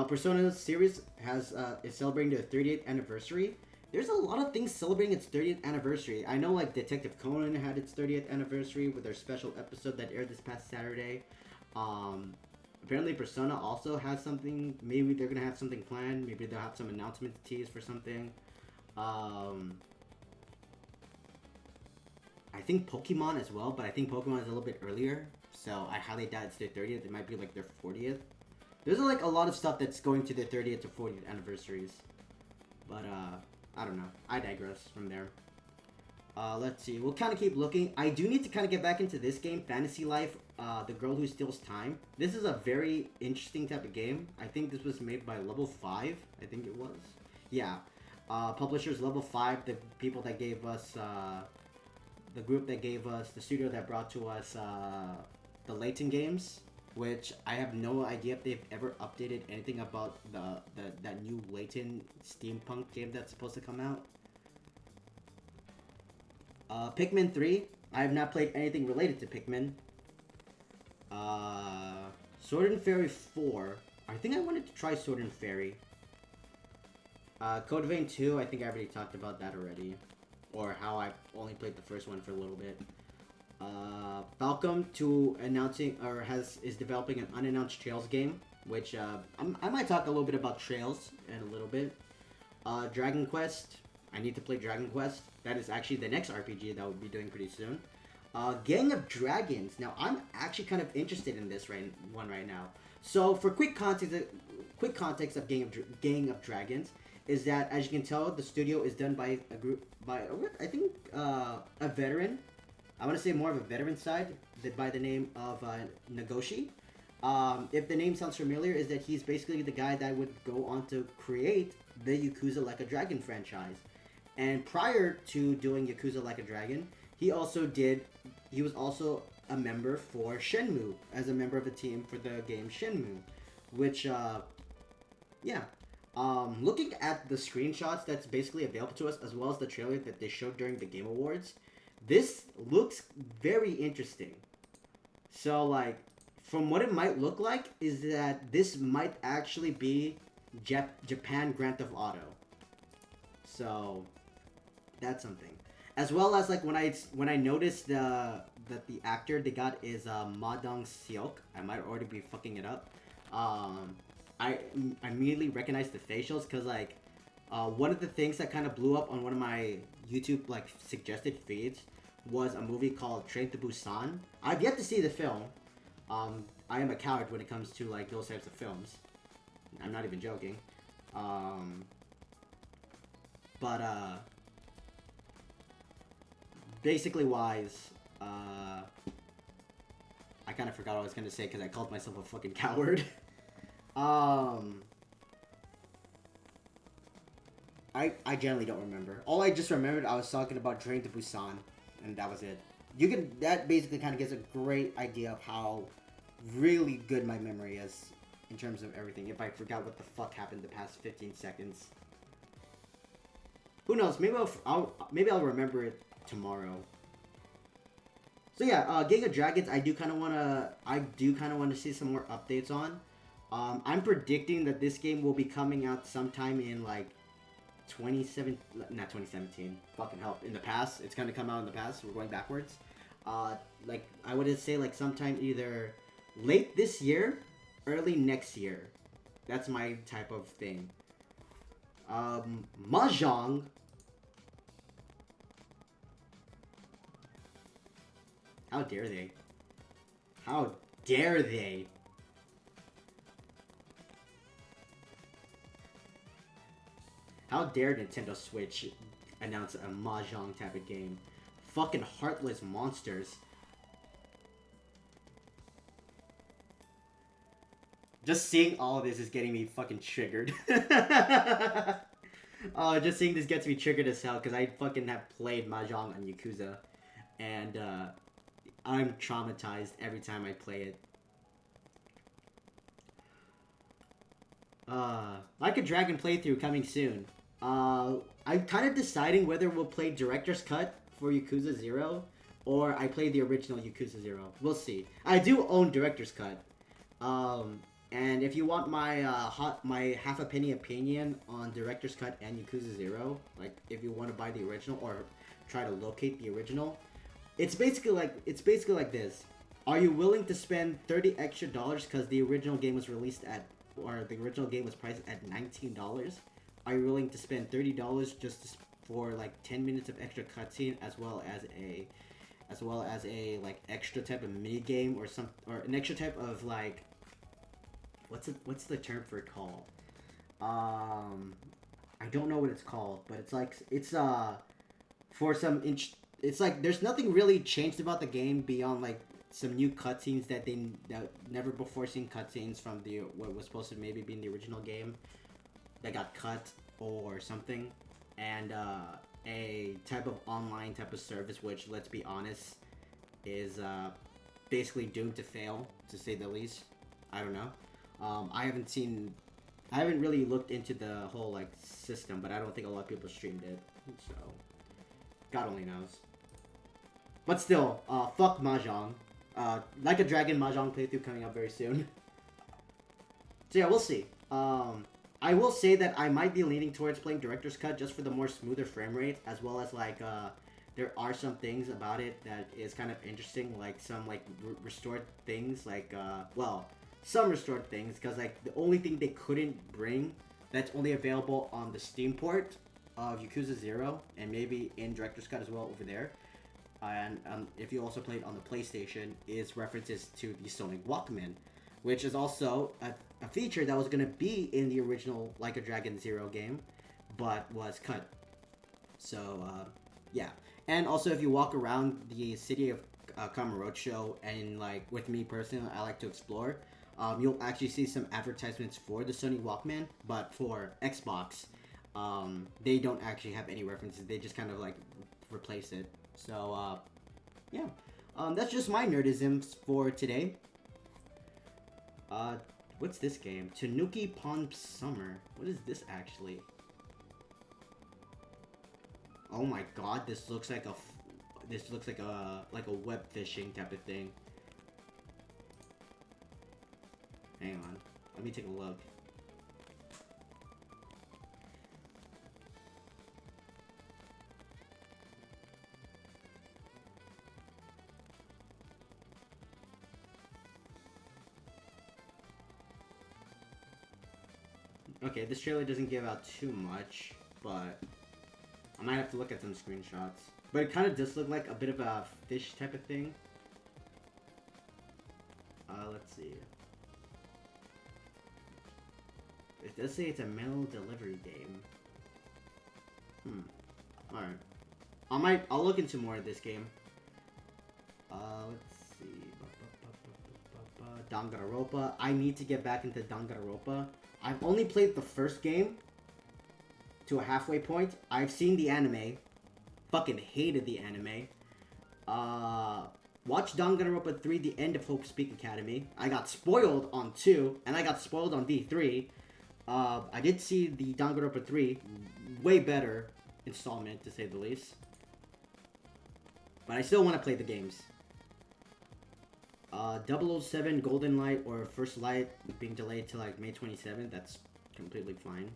Persona series is celebrating their 30th anniversary. There's a lot of things celebrating its 30th anniversary. I know like Detective Conan had its 30th anniversary with their special episode that aired this past Saturday. Apparently Persona also has something. Maybe they're gonna have something planned. Maybe they'll have some announcements teased for something. I think Pokemon as well, but I think Pokemon is a little bit earlier. So I highly doubt it's their 30th. It might be like their 40th. There's like a lot of stuff that's going to their 30th to 40th anniversaries. But I don't know. I digress from there. Let's see. We'll kind of keep looking. I do need to kind of get back into this game, Fantasy Life, The Girl Who Steals Time. This is a very interesting type of game. I think this was made by Level 5. I think it was. Yeah. Publishers Level 5, the people that gave us, the group that gave us, the studio that brought to us the Layton games, which I have no idea if they've ever updated anything about that new Layton steampunk game that's supposed to come out. Pikmin 3. I have not played anything related to Pikmin. Sword and Fairy 4. I think I wanted to try Sword and Fairy. Code Vein 2. I think I already talked about that already. Or how I only played the first one for a little bit. Falcom to announcing is developing an unannounced Trails game, which I might talk a little bit about Trails in a little bit. Dragon Quest. I need to play Dragon Quest. That is actually the next RPG that we'll be doing pretty soon. Gang of Dragons. Now I'm actually kind of interested in this one right now. So for quick context of Gang of Dragons is that, as you can tell, the studio is done by a group I think a veteran. I want to say more of a veteran side by the name of Nagoshi. If the name sounds familiar, is that he's basically the guy that would go on to create the Yakuza Like a Dragon franchise. And prior to doing Yakuza Like a Dragon, he was also a member for Shenmue, as a member of the team for the game Shenmue, which, looking at the screenshots that's basically available to us, as well as the trailer that they showed during the Game Awards, this looks very interesting. So, like, from what it might look like, is that this might actually be Japan Grand Theft Auto. So that's something. As well as like when I noticed that the actor they got is Ma Dong Seok. I might already be fucking it up. I immediately recognized the facials because like one of the things that kind of blew up on one of my YouTube like suggested feeds was a movie called Train to Busan. I've yet to see the film. I am a coward when it comes to like those types of films. I'm not even joking. But basically wise, I kind of forgot what I was gonna say because I called myself a fucking coward. I generally don't remember. All I just remembered, I was talking about Train to Busan, and that was it. That basically kind of gives a great idea of how really good my memory is in terms of everything. If I forgot what the fuck happened the past 15 seconds. Who knows? Maybe I'll remember it tomorrow. So yeah, Gang of Dragons. I do kind of wanna see some more updates on. I'm predicting that this game will be coming out sometime in like 2017. Fucking help. In the past, it's gonna come out in the past. We're going backwards. Like I would say like sometime either late this year, early next year. That's my type of thing. Mahjong. How dare they? How dare they? How dare Nintendo Switch announce a Mahjong type of game? Fucking heartless monsters. Just seeing all of this is getting me fucking triggered. Oh, just seeing this gets me triggered as hell because I fucking have played Mahjong on Yakuza. And, I'm traumatized every time I play it. Like a Dragon playthrough coming soon. I'm kind of deciding whether we'll play Director's Cut for Yakuza 0 or I play the original Yakuza 0. We'll see. I do own Director's Cut. And if you want my my half a penny opinion on Director's Cut and Yakuza 0, like if you want to buy the original or try to locate the original, it's basically like this. Are you willing to spend $30 extra because the original game was released at the original game was priced at $19? Are you willing to spend $30 just for like 10 minutes of extra cutscene as well as a like extra type of mini game or an extra type of like what's the term for it called? I don't know what it's called, but it's for some it's like there's nothing really changed about the game beyond like some new cutscenes that never before seen cutscenes from what was supposed to maybe be in the original game that got cut or something, and a type of online type of service which, let's be honest, is basically doomed to fail, to say the least. I don't know. I haven't really looked into the whole like system, but I don't think a lot of people streamed it, so God only knows. But still, fuck Mahjong. Like a Dragon Mahjong playthrough coming up very soon. So yeah, we'll see. I will say that I might be leaning towards playing Director's Cut just for the more smoother frame rate, as well as like there are some things about it that is kind of interesting, like some like restored things, like some restored things, because like the only thing they couldn't bring that's only available on the Steam port of Yakuza 0 and maybe in Director's Cut as well over there. And if you also played on the PlayStation, is references to the Sony Walkman, which is also a feature that was going to be in the original Like a Dragon 0 game, but was cut. So, yeah. And also, if you walk around the city of Kamurocho, and like with me personally, I like to explore, you'll actually see some advertisements for the Sony Walkman, but for Xbox, they don't actually have any references. They just kind of like replace it. So, yeah. That's just my nerdisms for today. What's this game? Tanuki Pond Summer. What is this actually? Oh my god, this looks like a web fishing type of thing. Hang on. Let me take a look. Okay, this trailer doesn't give out too much, but I might have to look at some screenshots. But it kind of does look like a bit of a fish type of thing. Let's see. It does say it's a mail delivery game. Alright. I'll look into more of this game. Let's see. Danganronpa. I need to get back into Danganronpa. I've only played the first game to a halfway point. I've seen the anime. Fucking hated the anime. Watched Danganronpa 3, The End of Hope's Peak Academy. I got spoiled on 2, and I got spoiled on D3. I did see the Danganronpa 3, way better installment, to say the least. But I still want to play the games. 007 Golden Light or First Light being delayed to like May 27th, that's completely fine.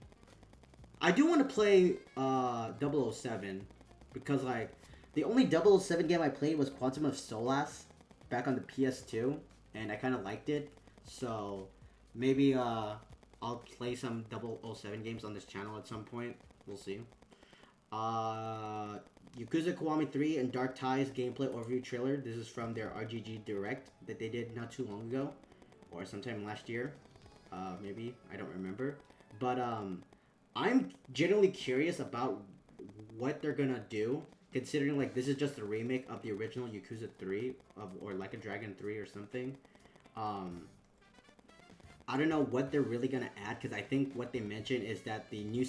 I do want to play 007 because like the only 007 game I played was Quantum of Solace back on the PS2 and I kind of liked it. So maybe I'll play some 007 games on this channel at some point. We'll see. Yakuza Kiwami 3 and Dark Ties gameplay overview trailer. This is from their RGG Direct that they did not too long ago. Or sometime last year. Maybe. I don't remember. But I'm genuinely curious about what they're gonna do. Considering like this is just a remake of the original Yakuza 3 or Like a Dragon 3 or something. I don't know what they're really gonna add because I think what they mentioned is that the new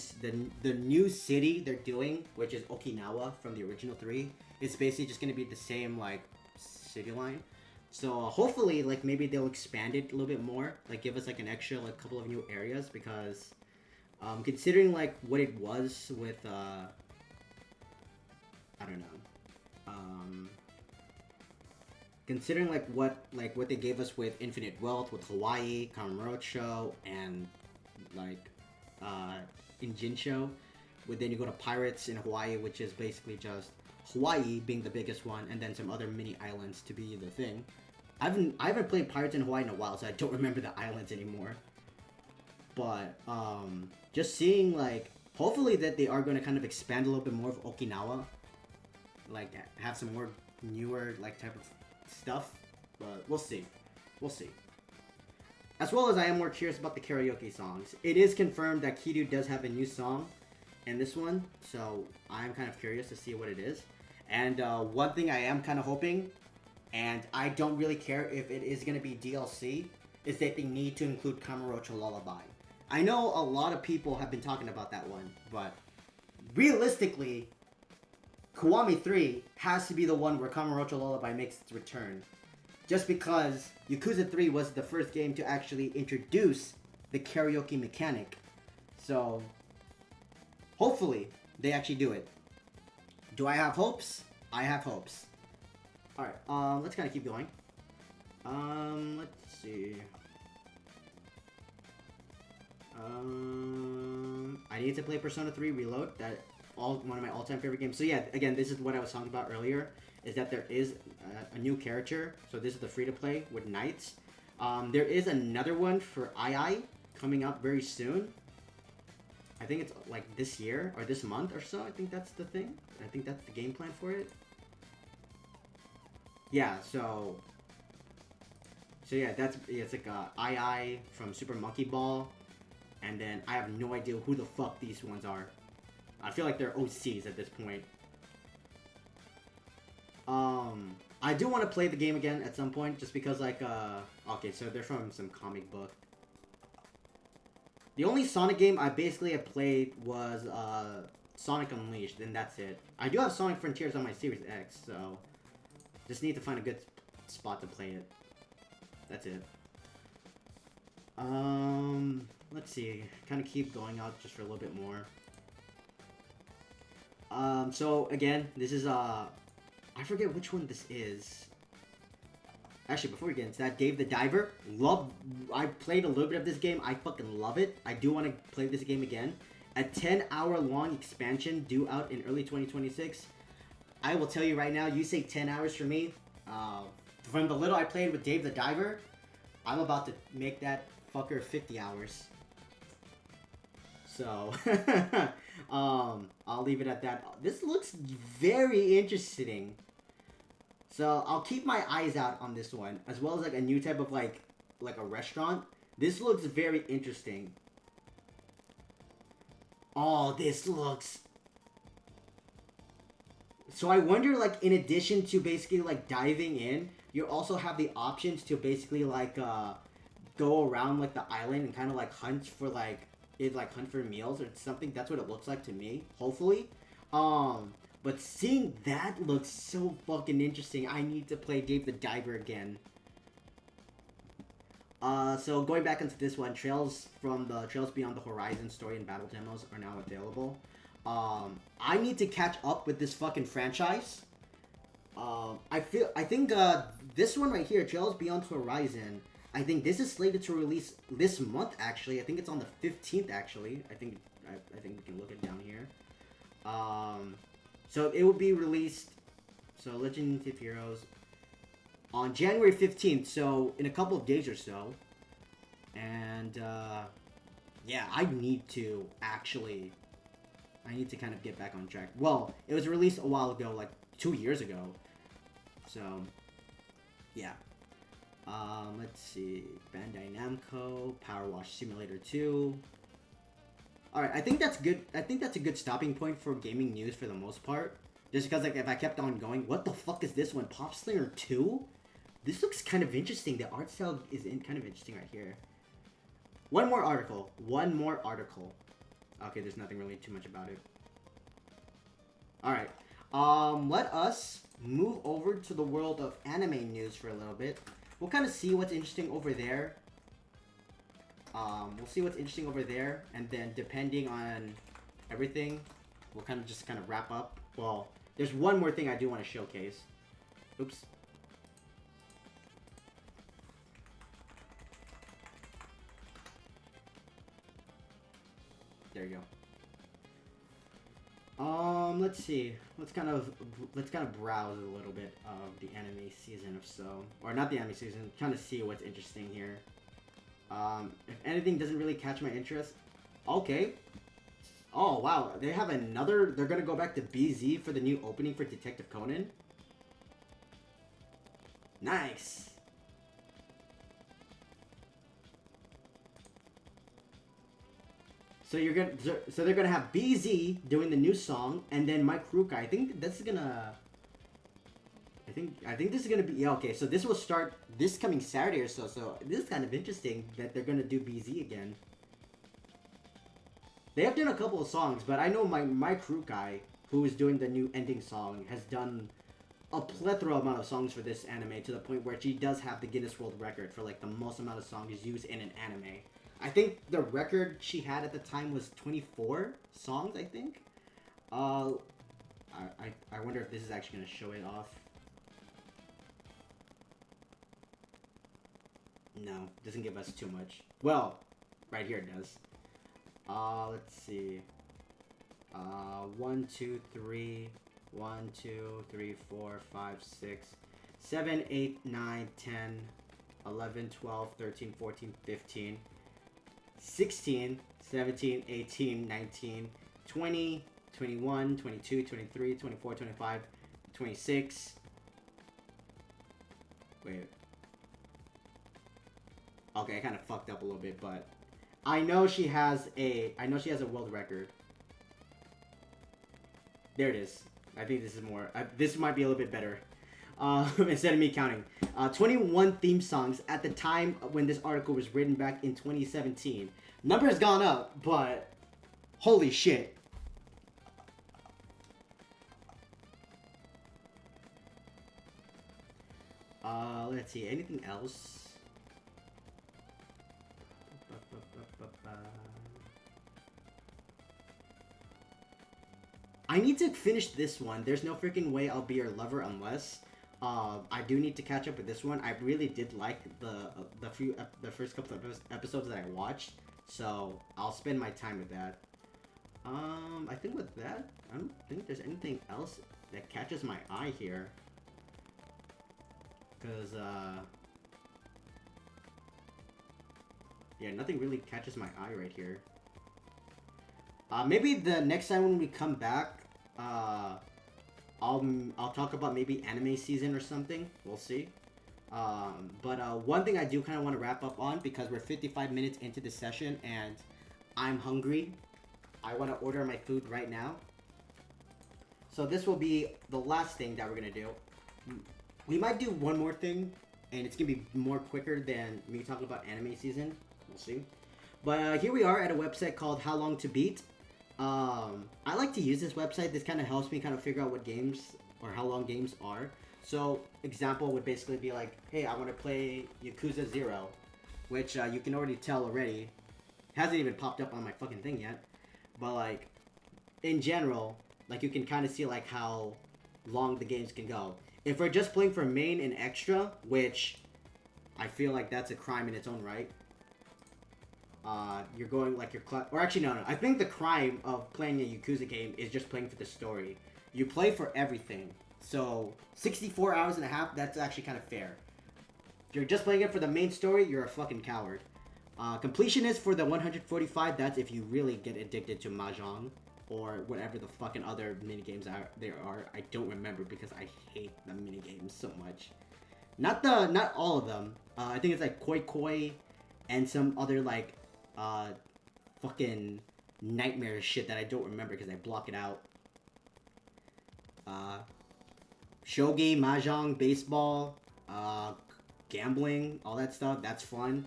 city they're doing, which is Okinawa from the original 3, is basically just gonna be the same like city line. So hopefully like maybe they'll expand it a little bit more, like give us like an extra like couple of new areas because considering like what it was with I don't know. Considering like what they gave us with Infinite Wealth, with Hawaii, Kamurocho, and like in Jinsho, but then you go to Pirates in Hawaii, which is basically just Hawaii being the biggest one, and then some other mini islands to be the thing. I haven't played Pirates in Hawaii in a while, so I don't remember the islands anymore. But just seeing like hopefully that they are going to kind of expand a little bit more of Okinawa, like have some more newer like type of stuff, but we'll see. As well as I am more curious about the karaoke songs. It is confirmed that Kiryu does have a new song in this one, so I'm kind of curious to see what it is. And one thing I am kind of hoping, and I don't really care if it is going to be DLC, is that they need to include Kamurocho Lullaby. I know a lot of people have been talking about that one, but realistically, Kiwami 3 has to be the one where Kamurocho Lullaby makes its return. Just because Yakuza 3 was the first game to actually introduce the karaoke mechanic. So, hopefully, they actually do it. Do I have hopes? I have hopes. Alright, let's kind of keep going. Let's see. I need to play Persona 3 Reload. One of my all-time favorite games. So yeah, again, this is what I was talking about earlier, is that there is a new character. So this is the free-to-play with Knights. There is another one for II coming up very soon. I think it's like this year, or this month or so. I think that's the thing. I think that's the game plan for it. Yeah, so yeah, it's like II from Super Monkey Ball. And then I have no idea who the fuck these ones are. I feel like they're OCs at this point. I do want to play the game again at some point, just because like, okay, so they're from some comic book. The only Sonic game I basically have played was, Sonic Unleashed, and that's it. I do have Sonic Frontiers on my Series X, so just need to find a good spot to play it. That's it. Let's see, kind of keep going out just for a little bit more. So again, this is I forget which one this is. Actually, before we get into that, Dave the Diver, I played a little bit of this game. I fucking love it. I do want to play this game again. A 10-hour long expansion due out in early 2026. I will tell you right now, you say 10 hours for me. From the little I played with Dave the Diver, I'm about to make that fucker 50 hours. So, I'll leave it at that. This looks very interesting. So, I'll keep my eyes out on this one, as well as like a new type of like a restaurant. This looks very interesting. Oh, this looks... So I wonder, like, in addition to basically, like, diving in, you also have the options to basically, like, go around, like, the island and kind of, like, hunt for, like, hunt for meals or something. That's what it looks like to me, hopefully. But seeing that looks so fucking interesting. I need to play Dave the Diver again. So going back into this one, Trails Beyond the Horizon story and battle demos are now available. I need to catch up with this fucking franchise. I think this one right here, Trails Beyond Horizon, I think this is slated to release this month, actually. I think it's on the 15th, actually. I think we can look it down here. So it will be released, so Legend of Heroes, on January 15th, so in a couple of days or so. And, yeah, I need to kind of get back on track. Well, it was released a while ago, like 2 years ago. So, yeah. Let's see. Bandai Namco, Power Wash Simulator 2. Alright, I think that's good. I think that's a good stopping point for gaming news for the most part. Just because, like, if I kept on going, what the fuck is this one? Pop Slinger 2? This looks kind of interesting. The art style is kind of interesting right here. One more article. Okay, there's nothing really too much about it. Alright. Let us move over to the world of anime news for a little bit. We'll kind of see what's interesting over there. We'll see what's interesting over there, and then depending on everything, we'll kind of wrap up. Well, there's one more thing I do want to showcase. Oops. There you go. Let's see. Let's kind of browse a little bit of the anime season, or not the anime season. Kind of see what's interesting here. If anything doesn't really catch my interest, okay. Oh wow, they have another. They're gonna go back to BZ for the new opening for Detective Conan. Nice. So they're gonna have BZ doing the new song, and then Mike Ruka. I think this is gonna be, yeah, okay. So this will start this coming Saturday or so. So this is kind of interesting that they're gonna do BZ again. They have done a couple of songs, but I know Mike Ruka, who is doing the new ending song, has done a plethora amount of songs for this anime to the point where she does have the Guinness World Record for like the most amount of songs used in an anime. I think the record she had at the time was 24 songs, I think. I wonder if this is actually going to show it off. No, doesn't give us too much. Well, right here it does. Let's see. 1, 2, 3, 1, 2, 3, 4, 5, 6, 7, 8, 9, 10, 11, 12, 13, 14, 15, 16, 17, 18, 19, 20, 21, 22, 23, 24, 25, 26. Wait. Okay, I kind of fucked up a little bit, but I know she has a world record. There it is. I think this is more. This might be a little bit better. Instead of me counting. 21 theme songs at the time when this article was written back in 2017. Number has gone up, but holy shit. Let's see. Anything else? I need to finish this one. There's no freaking way I'll be your lover unless. I do need to catch up with this one. I really did like the first couple of episodes that I watched, so I'll spend my time with that. I think with that, I don't think there's anything else that catches my eye here. Cause yeah, nothing really catches my eye right here. Maybe the next time when we come back, I'll talk about maybe anime season or something. We'll see. But one thing I do kind of want to wrap up on, because we're 55 minutes into the session and I'm hungry. I want to order my food right now. So this will be the last thing that we're gonna do. We might do one more thing, and it's gonna be more quicker than me talking about anime season. We'll see. But here we are at a website called How Long to Beat. I like to use this website. This kind of helps me kind of figure out what games or how long games are. So example would basically be like, hey, I want to play Yakuza 0, which you can already tell already. Hasn't even popped up on my fucking thing yet. But like, in general, like you can kind of see like how long the games can go. If we're just playing for main and extra, which I feel like that's a crime in its own right. You're going like or actually no. I think the crime of playing a Yakuza game is just playing for the story. You play for everything. So 64 hours and a half, that's actually kind of fair. If you're just playing it for the main story, you're a fucking coward. Completion is for the 145. That's if you really get addicted to Mahjong or whatever the fucking other minigames there are. I don't remember because I hate the minigames so much. Not all of them. I think it's like Koi Koi and some other like fucking nightmare shit that I don't remember because I block it out. Shogi, Mahjong, baseball, gambling, all that stuff, that's fun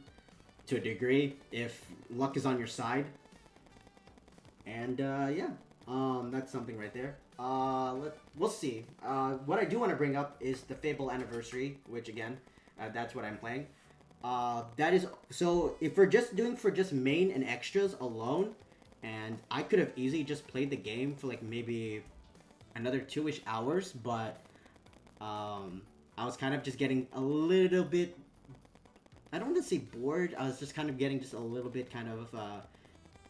to a degree if luck is on your side. And yeah, that's something right there. We'll see. What I do want to bring up is the Fable Anniversary, which again, that's what I'm playing. That is, so if we're just doing for just main and extras alone, and I could have easily just played the game for like maybe another 2-ish hours, but I was kind of just getting a little bit, I don't want to say bored, I was just kind of getting just a little bit kind of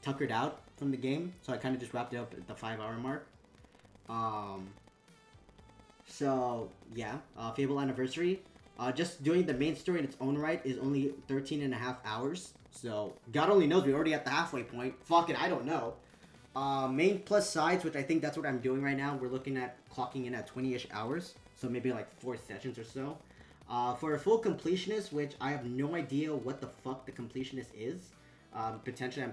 tuckered out from the game, so I kind of just wrapped it up at the 5-hour mark. So yeah, Fable Anniversary, just doing the main story in its own right is only 13.5 hours, so God only knows, we're already at the halfway point. Fuck it, I don't know. Main plus sides, which I think that's what I'm doing right now, we're looking at clocking in at 20-ish hours, so maybe like 4 sessions or so. For a full completionist, which I have no idea what the fuck the completionist is, potentially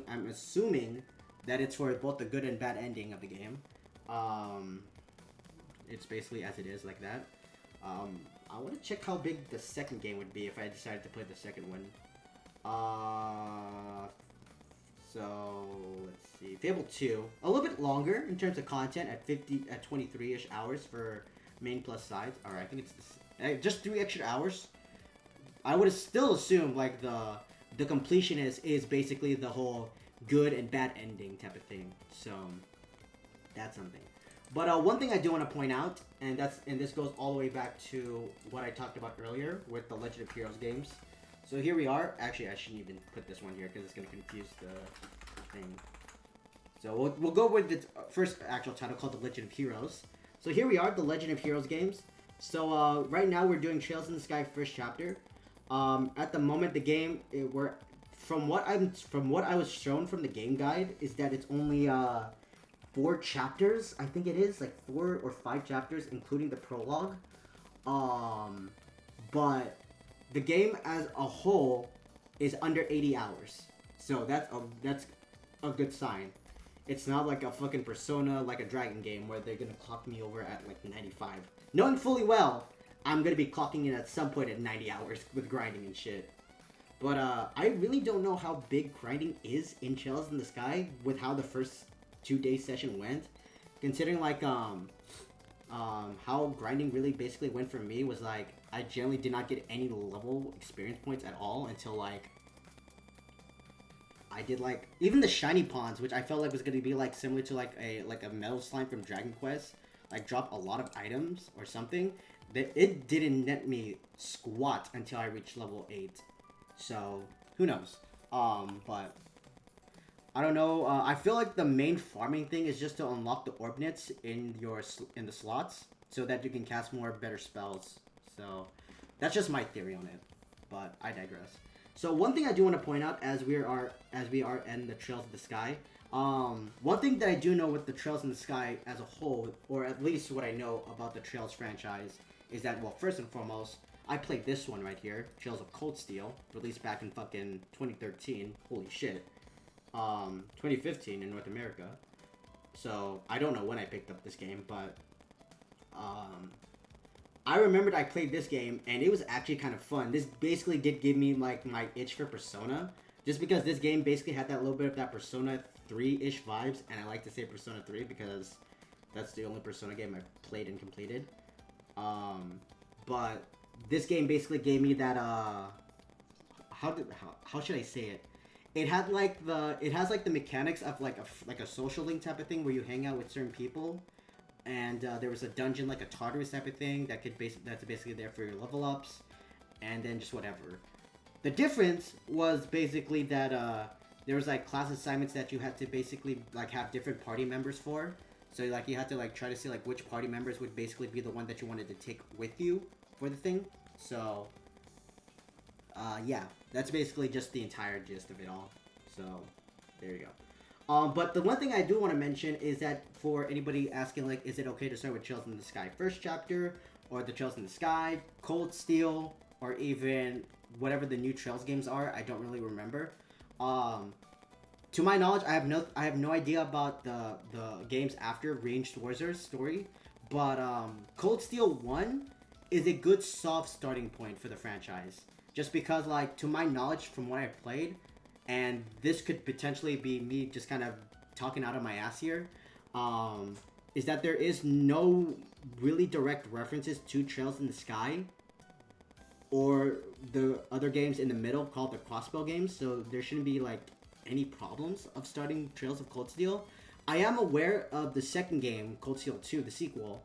I'm assuming that it's for both the good and bad ending of the game. It's basically as it is, like that. I want to check how big the second game would be if I decided to play the second one. So let's see, Fable 2, a little bit longer in terms of content at 23-ish hours for main plus sides. All right, I think it's just 3 extra hours. I would still assume like the completion is basically the whole good and bad ending type of thing. So that's something. But one thing I do want to point out, and this goes all the way back to what I talked about earlier with the Legend of Heroes games. So here we are. Actually, I shouldn't even put this one here because it's going to confuse the thing. So we'll go with the first actual title called The Legend of Heroes. So here we are, The Legend of Heroes games. So right now we're doing Trails in the Sky first chapter. At the moment, the game from what I was shown from the game guide is that it's only 4 chapters. I think it is like 4 or 5 chapters, including the prologue. But the game as a whole is under 80 hours. So that's a good sign. It's not like a fucking Persona, like a Dragon game, where they're gonna clock me over at like 95. Knowing fully well, I'm gonna be clocking in at some point at 90 hours with grinding and shit. But I really don't know how big grinding is in Trails in the Sky with how the first 2-day session went. Considering like how grinding really basically went for me was like I generally did not get any level experience points at all until like I did like even the shiny pawns, which I felt like was gonna be like similar to like a metal slime from Dragon Quest, like drop a lot of items or something. it didn't net me squat until I reached level 8. So who knows? But I don't know. I feel like the main farming thing is just to unlock the orb nits in in the slots so that you can cast more better spells. So that's just my theory on it. But I digress. So one thing I do want to point out as we are in the Trails of the Sky. One thing that I do know with the Trails in the Sky as a whole, or at least what I know about the Trails franchise, is that, well, first and foremost, I played this one right here, Trails of Cold Steel, released back in fucking 2013. Holy shit. 2015 in North America. So I don't know when I picked up this game, but I remembered I played this game and it was actually kind of fun. This basically did give me like my itch for Persona, just because this game basically had that little bit of that Persona 3-ish vibes, and I like to say Persona 3 because that's the only Persona game I've played and completed. But this game basically gave me that how should I say it? It has like the mechanics of like a social link type of thing where you hang out with certain people, and there was a dungeon like a Tartarus type of thing that's basically there for your level ups, and then just whatever. The difference was basically that there was like class assignments that you had to basically like have different party members for. So like you had to like try to see like which party members would basically be the one that you wanted to take with you for the thing. So yeah, that's basically just the entire gist of it all. So, there you go. But the one thing I do want to mention is that for anybody asking, like, is it okay to start with Trails in the Sky first chapter, or the Trails in the Sky, Cold Steel, or even whatever the new Trails games are, I don't really remember. To my knowledge, I have no idea about the games after Ranged Warriors story, but Cold Steel 1 is a good soft starting point for the franchise. Just because, like, to my knowledge, from what I've played, and this could potentially be me just kind of talking out of my ass here, is that there is no really direct references to Trails in the Sky or the other games in the middle called the Crossbow games, so there shouldn't be, like, any problems of starting Trails of Cold Steel. I am aware of the second game, Cold Steel 2, the sequel,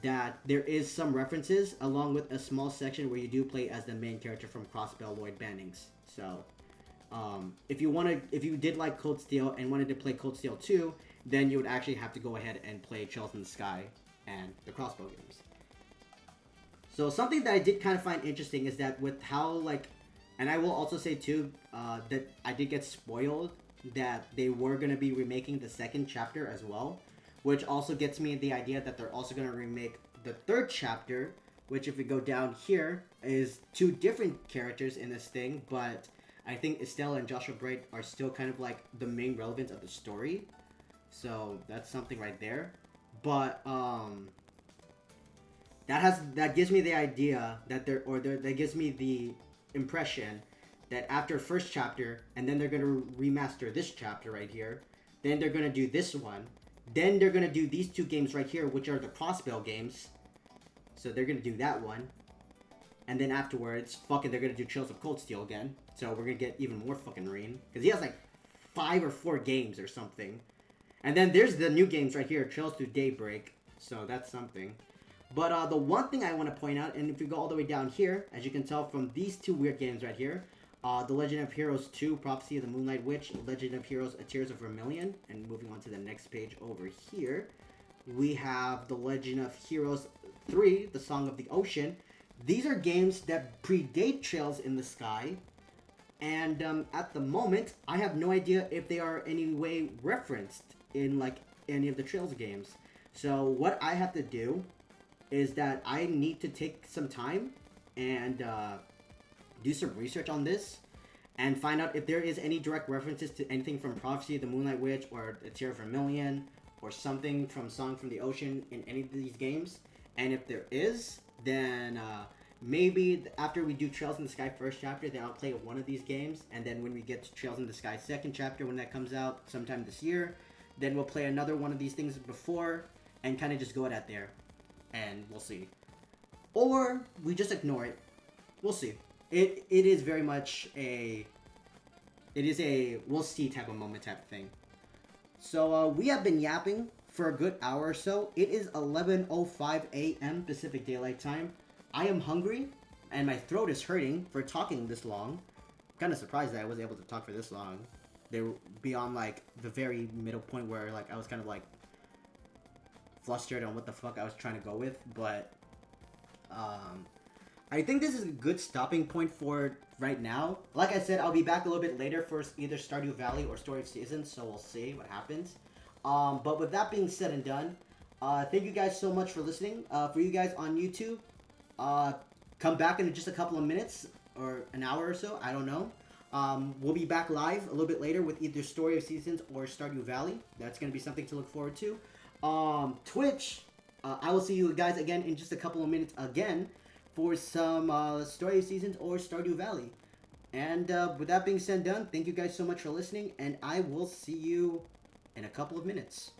that there is some references along with a small section where you do play as the main character from Crossbow, Lloyd Bannings. So if you did like Cold Steel and wanted to play Cold Steel 2, then you would actually have to go ahead and play Trails in the Sky and the Crossbow games. So something that I did kind of find interesting is that with how, like, and I will also say too that I did get spoiled that they were going to be remaking the second chapter as well, which also gets me the idea that they're also going to remake the third chapter, which if we go down here is two different characters in this thing, but I think Estelle and Joshua Bright are still kind of like the main relevance of the story. So that's something right there. But that gives me the idea that that gives me the impression that after first chapter, and then they're going to remaster this chapter right here, then they're going to do this one, then they're going to do these two games right here, which are the Crossbow games. So they're going to do that one. And then afterwards, fucking, they're going to do Trails of Cold Steel again. So we're going to get even more fucking rain. Because he has like 5 or 4 games or something. And then there's the new games right here, Trails to Daybreak. So that's something. But the one thing I want to point out, and if you go all the way down here, as you can tell from these two weird games right here, The Legend of Heroes 2, Prophecy of the Moonlight Witch, Legend of Heroes, A Tears of Vermilion, and moving on to the next page over here, we have The Legend of Heroes 3, The Song of the Ocean. These are games that predate Trails in the Sky, and at the moment, I have no idea if they are any way referenced in like any of the Trails games. So what I have to do is that I need to take some time and do some research on this and find out if there is any direct references to anything from Prophecy of the Moonlight Witch or A Tear of Vermilion or something from Song from the Ocean in any of these games. And if there is, then maybe after we do Trails in the Sky first chapter, then I'll play one of these games. And then when we get to Trails in the Sky second chapter, when that comes out sometime this year, then we'll play another one of these things before and kind of just go at that there. And we'll see. Or we just ignore it. We'll see. It is very much a we'll see type of moment type of thing. So we have been yapping for a good hour or so. It is 11:05 a.m. Pacific Daylight Time. I am hungry, and my throat is hurting for talking this long. Kind of surprised that I was able to talk for this long. They were beyond like the very middle point where like I was kind of like flustered on what the fuck I was trying to go with, but I think this is a good stopping point for right now. Like I said, I'll be back a little bit later for either Stardew Valley or Story of Seasons, so we'll see what happens. But with that being said and done, thank you guys so much for listening. For you guys on YouTube, come back in just a couple of minutes or an hour or so, I don't know. We'll be back live a little bit later with either Story of Seasons or Stardew Valley. That's going to be something to look forward to. Twitch, I will see you guys again in just a couple of minutes again for some Story of Seasons or Stardew Valley. And with that being said and done, thank you guys so much for listening, and I will see you in a couple of minutes.